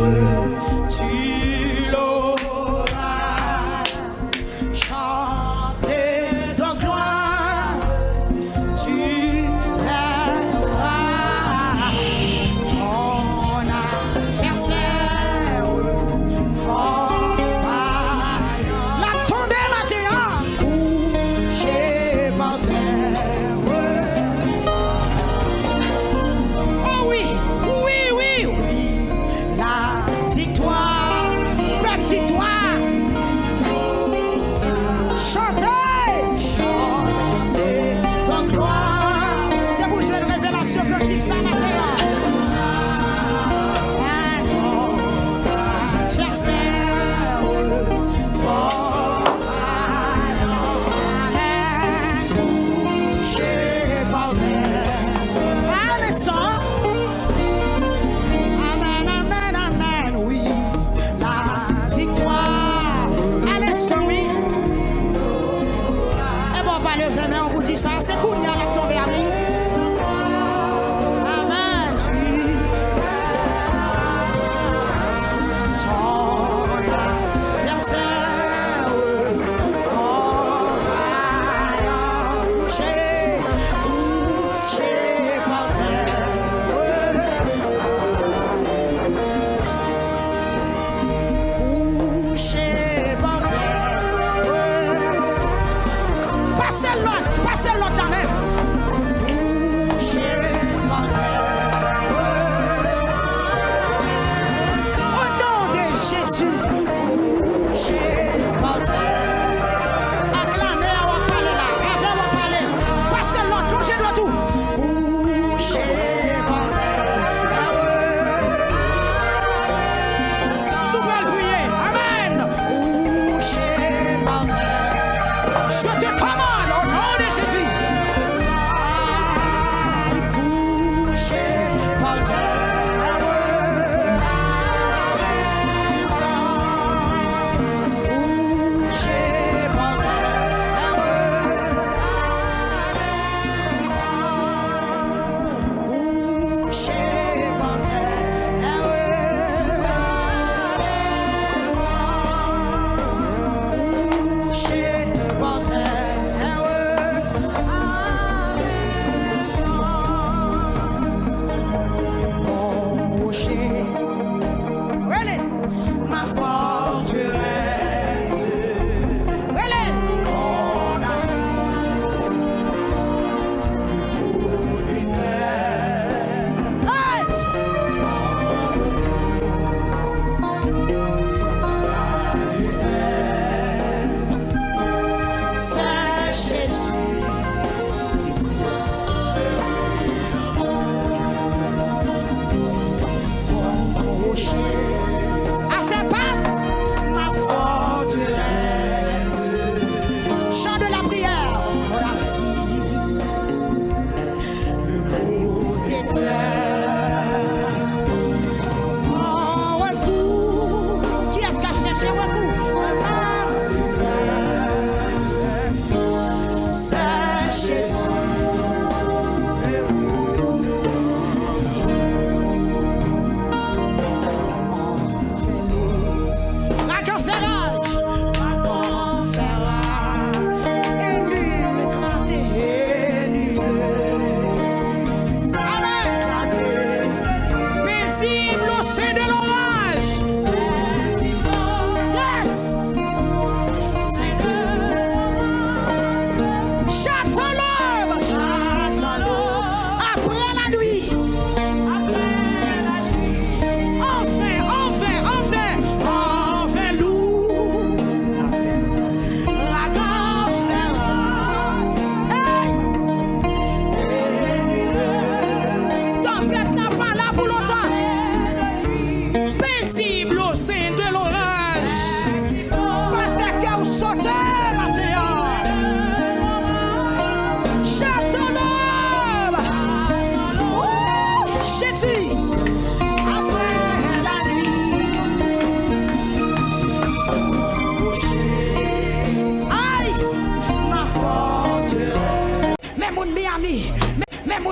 tu l'auras. Chanter de gloire, tu l'auras. Ton adversaire fort vaillant. La tombée maintenant.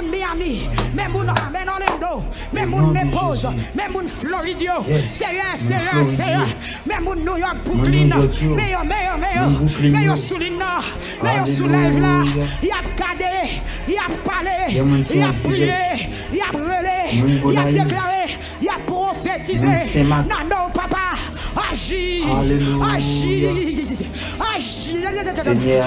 Miami, même mon Amen Orlando, même mon Naples, même mon Florida, sérieux, même mon New York, Brooklyn, meilleur Soulina, meilleur Soulève là, il a cadé, il a parlé, il a prié, il a brûlé, il a déclaré, il a prophétisé. Non, papa, agis, agis, au nom de Jésus. Alléluia.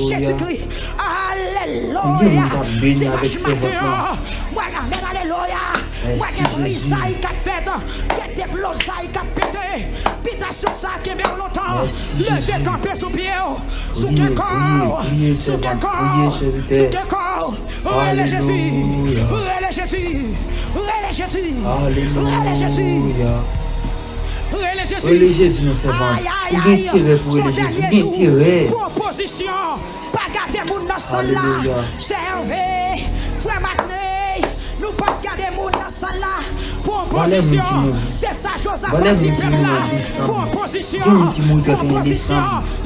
Jésus-Christ. Alléluia. Jésus nous servons. Bien tiré pour les Jésus. Bien tiré. Proposition. Pas garder mon dans salle là. Servez. Frère Macney. Nous pas garder mon dans salle là. Proposition. C'est ça chose à faire si peuple là. Proposition. Proposition.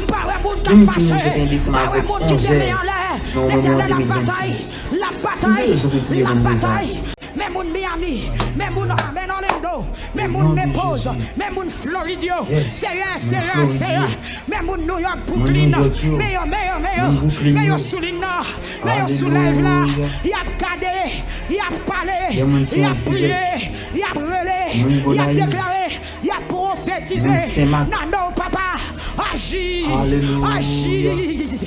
Pas vrai mon qui marche. Pas vrai mon qui est en l'air. L'éternel la bataille. Même mon Miami, même mon Amen Orlando, même mon Naples, même mon Florida, sérieux, même mon New York, Brooklyn, meilleur Soulina, meilleur Soulève là, il a cadé, il a parlé, il a prié, il a brûlé, il a déclaré, il a prophétisé. Non, papa, agis, agis, au nom de Jésus.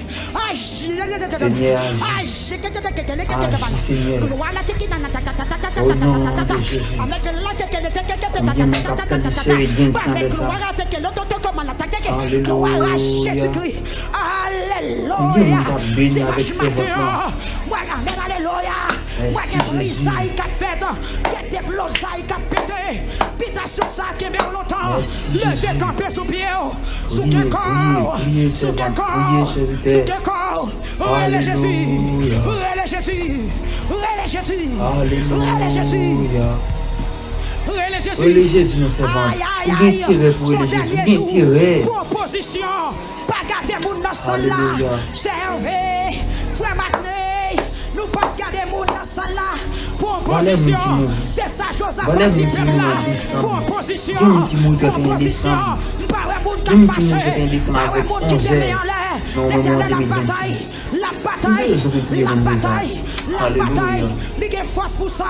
Alléluia. Jésus-Christ. Alléluia. Jésus nous servons. Bien tiré pour les Jésus. Bien tiré. Proposition. Pas garder mon dans salle là. Servez. Frère Macney. Nous pas garder mon dans salle là. Proposition. C'est ça chose à faire si peuple là. Proposition. Proposition. Pas vrai mon qui marche. Pas vrai mon qui est en l'air. L'éternel la bataille, la bataille, la bataille, la bataille. Il y a force pour ça,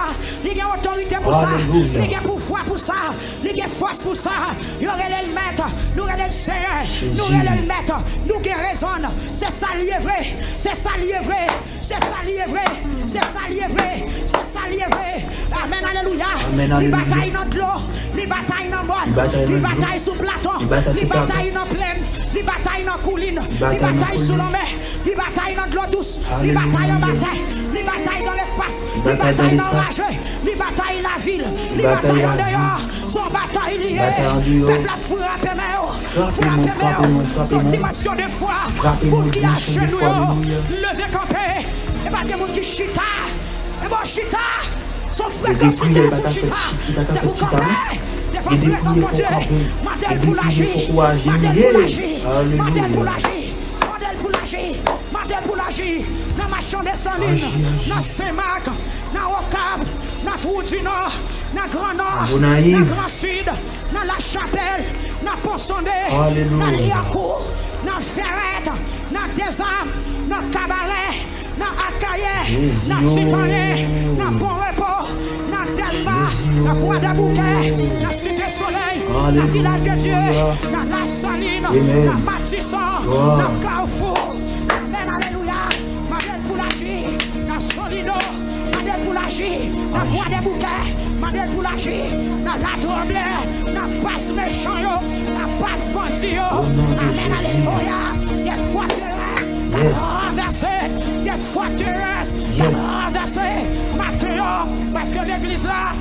il y a autorité pour ça, il y a pouvoir pour ça, il y a force pour ça. Il y aurait le maître, nous aurait le Seigneur, nous aurait le maître, nous qui raisonne. C'est ça lié vrai, c'est ça lié vrai, c'est ça lié vrai, c'est ça lié vrai, c'est ça lié vrai. Amen, alléluia. Les batailles dans l'eau, les batailles dans le monde, les batailles sous plateau, les batailles dans plaine, les batailles dans colline, les batailles sous la mer, les batailles dans l'eau douce, les batailles en bataille, les batailles dans l'espace, les batailles dans l'âge, les batailles dans la ville, les batailles en dehors, sont batailles liées. Peuple la frappe mes son dimension de foi, pour qui a chenou, levé campé, et pas des gens qui chita, et bon chita. Son frère de cité sous chita, c'est pour camper. Des fois, présence de Dieu, modèle pour l'agir, modèle pour l'agir, modèle pour l'agir, modèle pour l'agir, modèle pour l'agir. Dans ma chambre des salines, dans Saint-Marc, dans Ocab, dans Trou du Nord, dans Grand Nord, dans Grand Sud, dans La Chapelle, dans Pont-Sondé, dans Liacourt, dans Ferrette, dans Desarmes, dans Cabaret, dans Akaye, dans Titané, dans Bon Repos, dans Delma, dans Croix de Bouquet, dans Cité Soleil, dans Village de Dieu, dans La Saline, dans Matisson, dans Carrefour. Amen, alléluia. Madel pour l'agir, dans Solido, Madel pour l'agir, dans Croix de Bouquet, Madel pour l'agir, dans La Tremblée, dans Passe Méchant, dans Passe Bandit. Amen, alléluia. Des forteresses. Renversé, des forteresses, renversé, maintenant, parce que l'église là,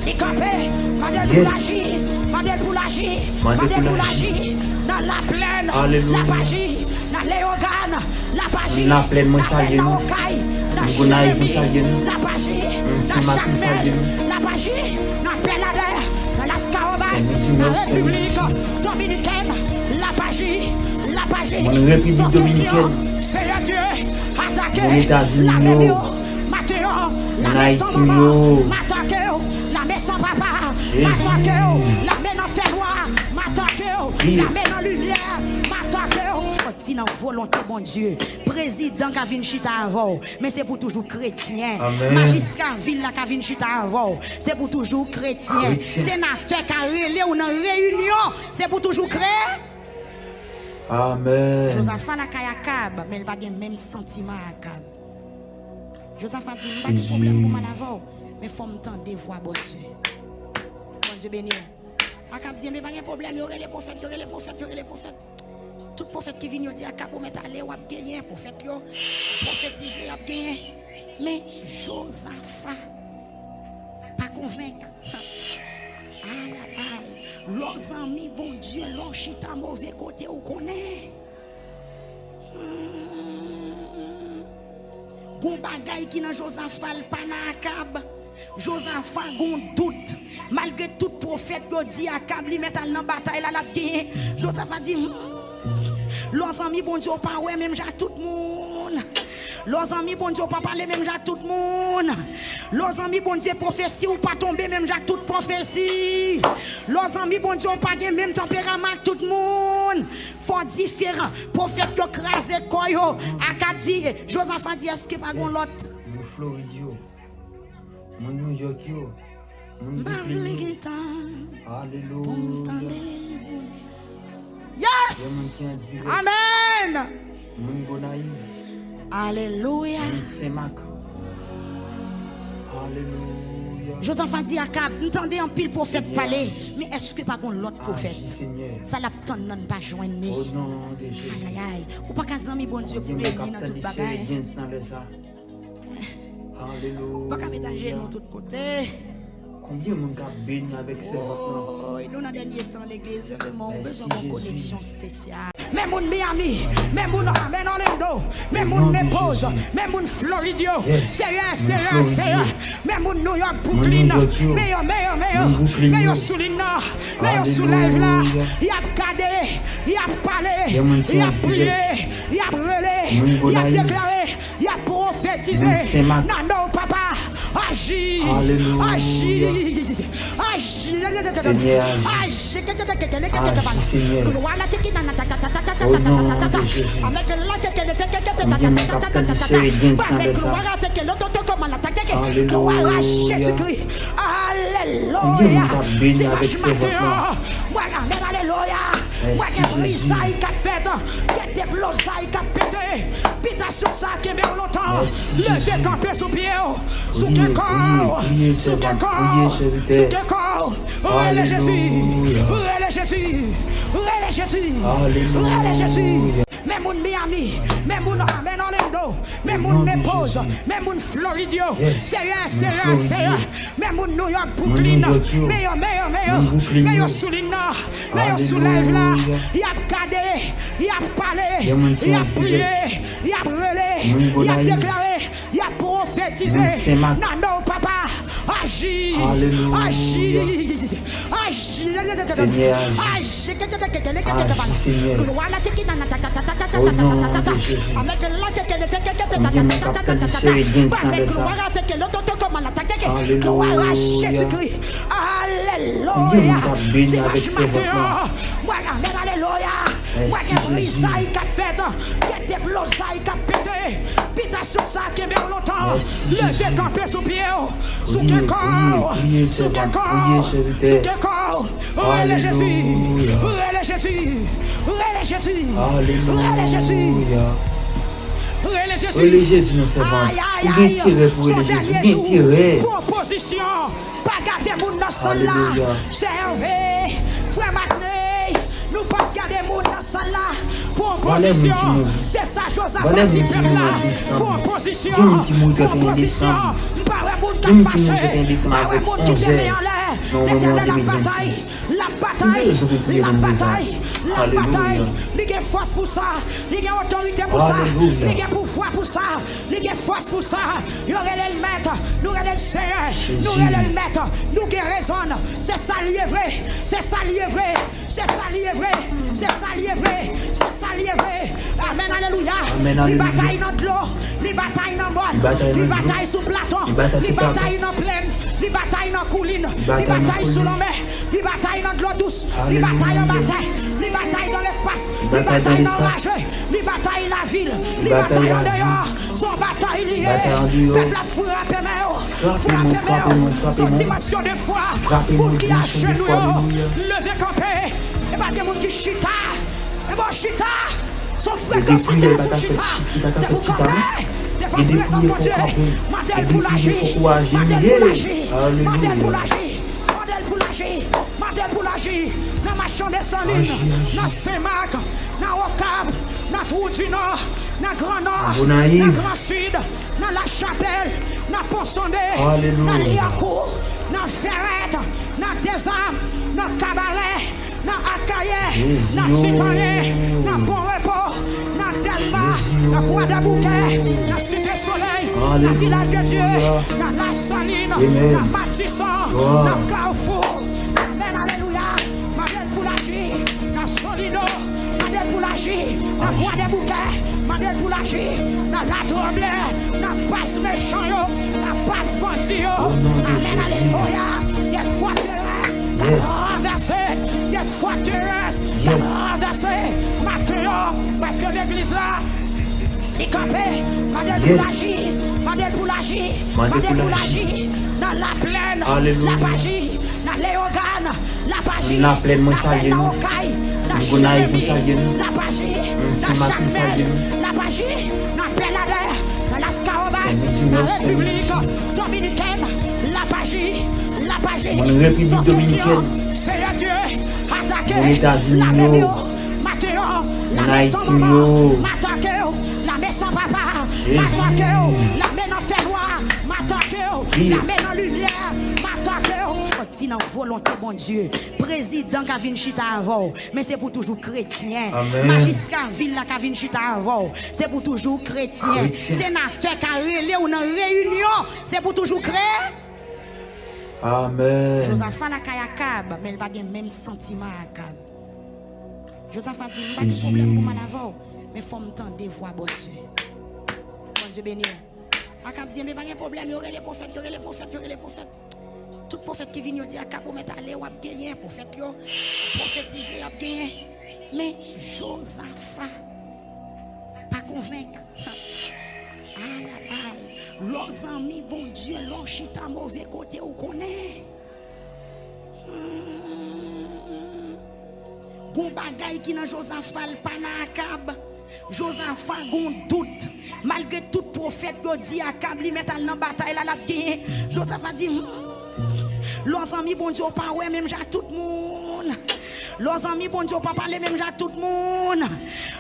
est campée, Madel pour l'agir, Madel pour l'agir, Madel pour l'agir, dans la plaine, la pagie, dans Léogane, la pagie, la plaine, dans Okaï, dans Jérémie, la pagie, dans Chacmel, la pagie, dans Péladère, dans la Scarobas, dans la République dominicaine, la pagie. La République dominicaine, Seigneur Dieu, attaquez la maison, Mathéo, la maison maman, la maison papa, la maison fait noir, la maison lumière, si dans volonté bon Dieu, président qui vient chita avant, mais c'est pour toujours chrétien. Magistrat ville qui vient chita avant, c'est pour toujours chrétien. Sénateur qui a relé ou dans réunion, c'est pour toujours chrétien. Amen. Josaphat n'a qu'à Akab, mais il n'a pas le même sentiment à Akab. Josaphat dit, il n'y a pas de problème pour moi avant, mais il faut me tendre des voix, bon Dieu. Bon Dieu béni. Akab dit, mais pas de problème, il y aurait les prophètes, il y aurait les prophètes, il y aurait les prophètes. Tout prophète qui vient dire Akab, on met à l'air, on a gagné, prophète, prophétiser, on a gagné. Mais Josaphat, pas convaincu. Leurs amis, bon Dieu, leur chita mauvais côté ou connaît. Gon bagay qui dans Josaphat pas na Akab. Josaphat gon doute. Malgré tout prophète yo dit Akab li met al dans bataille la gagné. Josaphat dit leurs amis bon Dieu pas ouais même ja tout monde. Leurs amis bon Dieu pas parler même ja tout monde. Leurs amis bon Dieu prophétie ou pas tomber même ja toute prophétie. Leurs amis bon Dieu pas gen même tempérament tout monde. Faut différent. Prophète yo crasé koyo. Akab dit Josaphat dit est-ce que pas gon l'autre. Mon Floride yo. Mon New York yo. Mon Alléluia. Yes. Amen. Mon Gonaï. Alléluia. Alléluia. Josaphat dit à Akab, entendez un pile prophète parler, mais est-ce que pas l'autre prophète? Ça l'a non pas joindre. Au nom de Jésus. Aïe aïe. Ou pas qu'un ami bon Dieu pour bénir dans toute bagaille. Alléluia. Pas qu'à métanger dans tous côtés. Combien mon gars béni avec ses Oh, nous dans dernier temps l'église vraiment besoin d'une connexion spéciale. Même mon Miami, même mon Amen Orlando, même mon Nepose, même mon Floridio, sérieux, même mon New York Brooklyn, meilleur sous l'île, meilleur sous l'ève là, il a gardé, il a parlé, il a prié, il a relé, il a déclaré, il a prophétisé. Non, papa, Agis. Alléluia. Agis. Seigneur, au nom de Jésus. Alléluia. Jésus-Christ. Alléluia. Béni avec ses vêtements. Alléluia. Merci, Jésus. Des blosailles qui a pété, pita sur ça qui est bien longtemps. Merci, Levez Jésus. camper sous pied, sous Priez, quel corps, priez, sous quel servante, corps, priez, serviteur. sous quel corps. Relais Jésus, Alléluia. relais Jésus, relais Jésus, Alléluia. relais Jésus. Même mon Miami, même mon Amen Orlando, même Au mon nom de Naples, Jésus. même mon Floridio, Yes. c'est Mon rien, Floridio. même mon New York, Brooklyn, New York, yo. meilleur, Mon Brooklyn, meilleur yo. souligne, meilleur Alléluia. soulève là, il a gardé, il a parlé, Y'a mon qui il a en prié, direct. il a brûlé, Mon il a Gonaï. déclaré, il a prophétisé. Mon Sémac. Non, non, papa, agis, Alléluia. agis, agis, Seigneur, agis, Seigneur. Au nom de Jésus. Alléluia. Jésus-Christ. Dieu Alléluia. nous a bénis avec ses vêtements. Alléluia. Merci, Jésus. Des blosailles qui a pété. Pita sur ça qui est bien longtemps. Merci, Levez Jésus. camper sous pied. Sous Priez, quel corps. priez, priez, Sous quel servante, corps. priez, Sous serviteur. quel corps. Relais Jésus. Alléluia. Relais Jésus. Relais Jésus. Alléluia. Relais Jésus. Relais Jésus. Relais Jésus, nous servons. Aïe, aïe, Ou bien aïe. tirer pour Son relais Jésus. dernier Ou bien jour. tirer. Proposition. Pas garder mon dans salle là. Alléluia. Servez. Frère Magney. Nous pas garder mon dans salle là. Voilà Proposition. mon qui nous- C'est ça, Joseph. Voilà Petit mon qui peuple nous là. a descendu. Proposition. Dieu mon qui nous a donné Proposition. descendu. Pas un monde qui Dieu mon a qui nous a marché. donné descendu Pas un avec monde qui 11 te met en heures. l'air. Non, au moment L'éternel, la 2026. bataille. La bataille. Nous devons prier La dans nos bataille. La Alléluia. bataille. Il y a force pour ça. Il y a autorité pour ça. Alléluia. Il y a pouvoir pour ça. Il y a force pour ça. Il y aurait le maître. Nous aurait le Seigneur. Nous aurait le maître. Nous qui raisonne. C'est ça lié vrai. C'est ça lié vrai. C'est ça lié vrai. C'est ça lié vrai. C'est ça lié vrai. Amen. Alléluia. Amen, Les alléluia. batailles dans de l'eau. Les batailles dans le monde. batailles Les dans l'eau. batailles sous plateau. Les batailles Les sous plateau. batailles dans plaine. Les batailles dans colline. Les batailles dans batailles sous colline. la mer. Les batailles dans de l'eau douce. Les Alléluia. batailles en bataille. Les batailles dans l'espace. Les Batailles dans batailles dans la l'espace. rue. Les batailles la ville. Les Batailles batailles en la dehors. Sont batailles liées. Batailles en dehors. Peuple a frappé Frappez-moi, frappez frappez-moi. Son dimension de foi. Frappez-moi, Pour qui a dimension de chez nous. foi, alléluia. Levez camper. Et pas des gens qui chita. Et bon chita. Son frère Et comme depuis, c'était les sous batailles chita. fait C'est pour chita, camper. hein? Des fois, Et depuis, présence il mon faut Dieu. camper. Mandel Et pour depuis, l'agir. il faut agir. Mandel pour l'agir. Alléluia. Mandel pour l'agir. Mandel pour l'agir. Mandel pour l'agir. Dans ma chambre des salines. Agir. Dans Saint-Marc. Dans Ocap. Dans Trou du Nord. Dans Grand Nord. Vous naïf. Dans Grand Sud. Dans La Chapelle. Dans Pont-Sondé. Alléluia. Dans Liacourt. Dans Ferrette. Dans Desarmes. Dans Cabaret. Dans Akaye. Jésus. Dans Titané. Dans Pont-Repos. Dans Delma. Dans Croix-des-Bouquets. Dans Cité-Soleil. Dans Alléluia. Village de Dieu. Dans La Saline. Amen. Dans Matisson. Gloire. Dans Carrefour. Amen. Alléluia. Madel pour l'agir. Dans Solido. Madel pour l'agir. Dans Croix-des-Bouquets. Madel pour l'agir. Dans La Tremblay. Dans Passe Méchant. Dans Passe Bandit. Amen. Alléluia. Des forteresses. Yes. Renversées. Des forteresses. Yes. Renversées. Maintenant. Parce que l'église là. Les campés, Madel Yes. pour l'agir, Madel pour l'agir, Madel Madel pour pour l'agir. l'agir, dans la plaine, Alléluia. la Pagie, dans Léogane, la Pagie, La plaine, moi, ça y est, dans nous. Okaï, dans Nous connaissons, Jérémie, ça y est, nous. la Pagie, c'est dans ma fille, ça y Chapelle, est, nous. la Pagie, dans Pelader, dans la Scarobas, C'est dans dimanche, la c'est République dimanche. dominicaine, la Pagie, la Pagie, Mon République son question, dominicaine. c'est à Dieu, attaquer, Mon États-Unis, la yo. Réunion, Mathéo, la Mon maison Haïti, maman, yo. m'attaquer, la maison papa, Jésus. m'attaquer, la main en fait noir, m'attaquer, Oui. la main en lumière, m'attaquer. Si dans volonté, bon Dieu, président Kavin Chita avant, mais c'est pour toujours chrétien. Amen. Magistrat ville la Kavin Chita avant, c'est pour toujours chrétien. Chrétien. Sénateur qui a relé ou dans réunion, c'est pour toujours créer. Amen. Josaphat la kayakab, mais il n'a pas le même sentiment à Akab. Josaphat dit, il n'y a pas de Jésus. problème pour moi avant, mais il faut me tendre des voix, bon Dieu. Bon Dieu béni. Akab dit, mais pas de problème, il y aurait les prophètes, il y aurait les prophètes, il y aurait les prophètes. Tout prophète qui vient dire Akab, on met aller, on a gagné, prophète, prophétiser, on a gagné. Mais Josaphat, pas convaincre. Leurs amis, bon Dieu, leur chita mauvais côté, ou connaît. Gon bagay qui dans Josaphat, pas dans Akab. Josaphat, gon doute. Malgré tout prophète, yo dit Akab, li met dans la bataille, la gagné. Josaphat dit, leurs amis, bon Dieu, pas ouais, même j'ai tout le monde. Leurs amis, bon Dieu, pas parler, même j'ai tout le monde.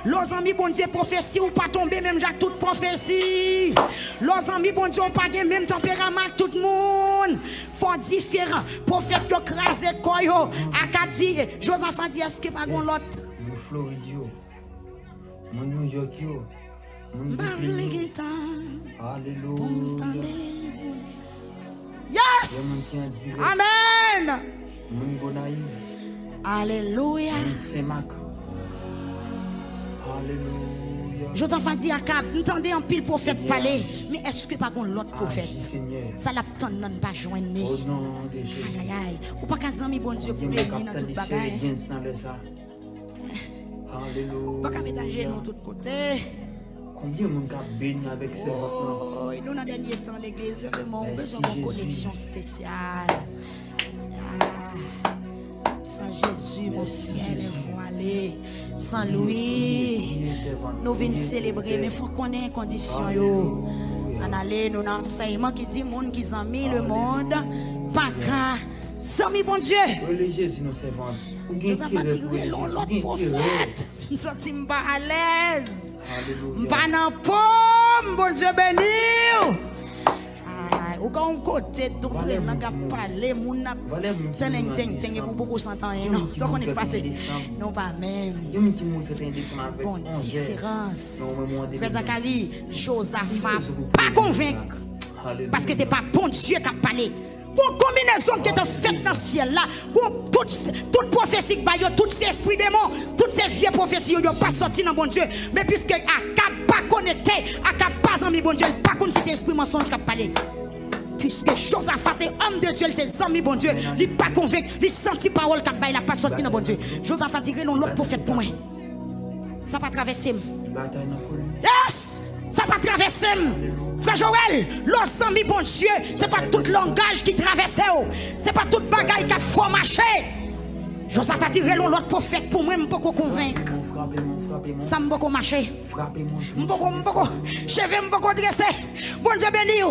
Leurs amis, bon Dieu, prophétie ou pas tomber, même j'ai toute prophétie. Leurs amis, bon Dieu, pas gagner même tempérament, tout le monde. Faut différent. Prophète, yo crasé, koyo. Akab dit, Josaphat dit, est-ce que pas gon l'autre? Mon Floride, yo. Mon New York, yo. Mon Alléluia. Yes! Amen! Mon Gonaï. Alléluia. Saint-Marc. Alléluia. Josaphat dit à Akab, entendez un pile prophète parler, mais est-ce que pas l'autre prophète? Ça l'a non pas joindre. Au nom de Jésus. Aïe aïe aïe. Ou pas qu'un ami bon Dieu pour bénir dans toute bagaille. Alléluia. Pas qu'à mettre à genoux de tous côtés. Combien de monde a béni avec ses vêtements? Oh, nous dans dernier temps l'église vraiment besoin d'une connexion spéciale. Sans Jésus, mon ciel est voilé. Sans lui, nous venons célébrer, mais il faut qu'on ait une condition. On allait nous dans l'enseignement qui dit monde qui a mis le monde, pas qu'à. Sans mi bon Dieu. Jésus nous servons. Nous avons tiré l'autre prophète. Nous sommes pas à l'aise. Pas dans la pomme, bon Dieu béni. Ou quand on côté d'autres, on a parlé, on a tenez pour beaucoup s'entendre. Non, ça qu'on est passé. Non, pas même. Bon, différence. Frère Zacharie, Josaphat, pas convaincre. Parce que ce n'est pas bon Dieu qui a parlé. Bon combinaison qui est faite dans le ciel là, toute prophétie, tous ces esprits démons, toutes ces vieilles prophéties, ils n'ont pas sorti dans bon Dieu. Mais puisque Akab pas connecté, Akab pas ami bon Dieu, pas contre ces esprits mensonges qui a parlé. Puisque Josaphat c'est homme de Dieu, c'est ami bon Dieu, il pas convaincu, il senti parole qui a pas sorti dans bon Dieu. Josaphat dit non l'autre prophète pour moi. Ça pas traverser. Yes, ça pas traverser. Frère Joël, los amis bon Dieu, c'est pas tout langage qui traverse, c'est pas toute bagaille qui a fromaché. Josaphat dit l'autre prophète pour moi, je ne peux pas convaincre. Ça ne peut pas marcher. Je ne peux pas. Je vais me dresser. Bon Dieu béni.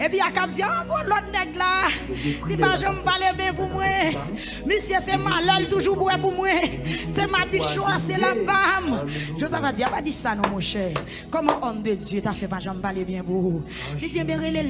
Et puis Akab dit, l'autre nègre là, il va jamais parler bien pour moi. Monsieur, c'est malal toujours pour moi. C'est ma diction, c'est la bam. Josaphat dit, pas dit ça non mon cher. Comment homme de Dieu t'a fait pas jamais parler bien pour vous? Il dit bien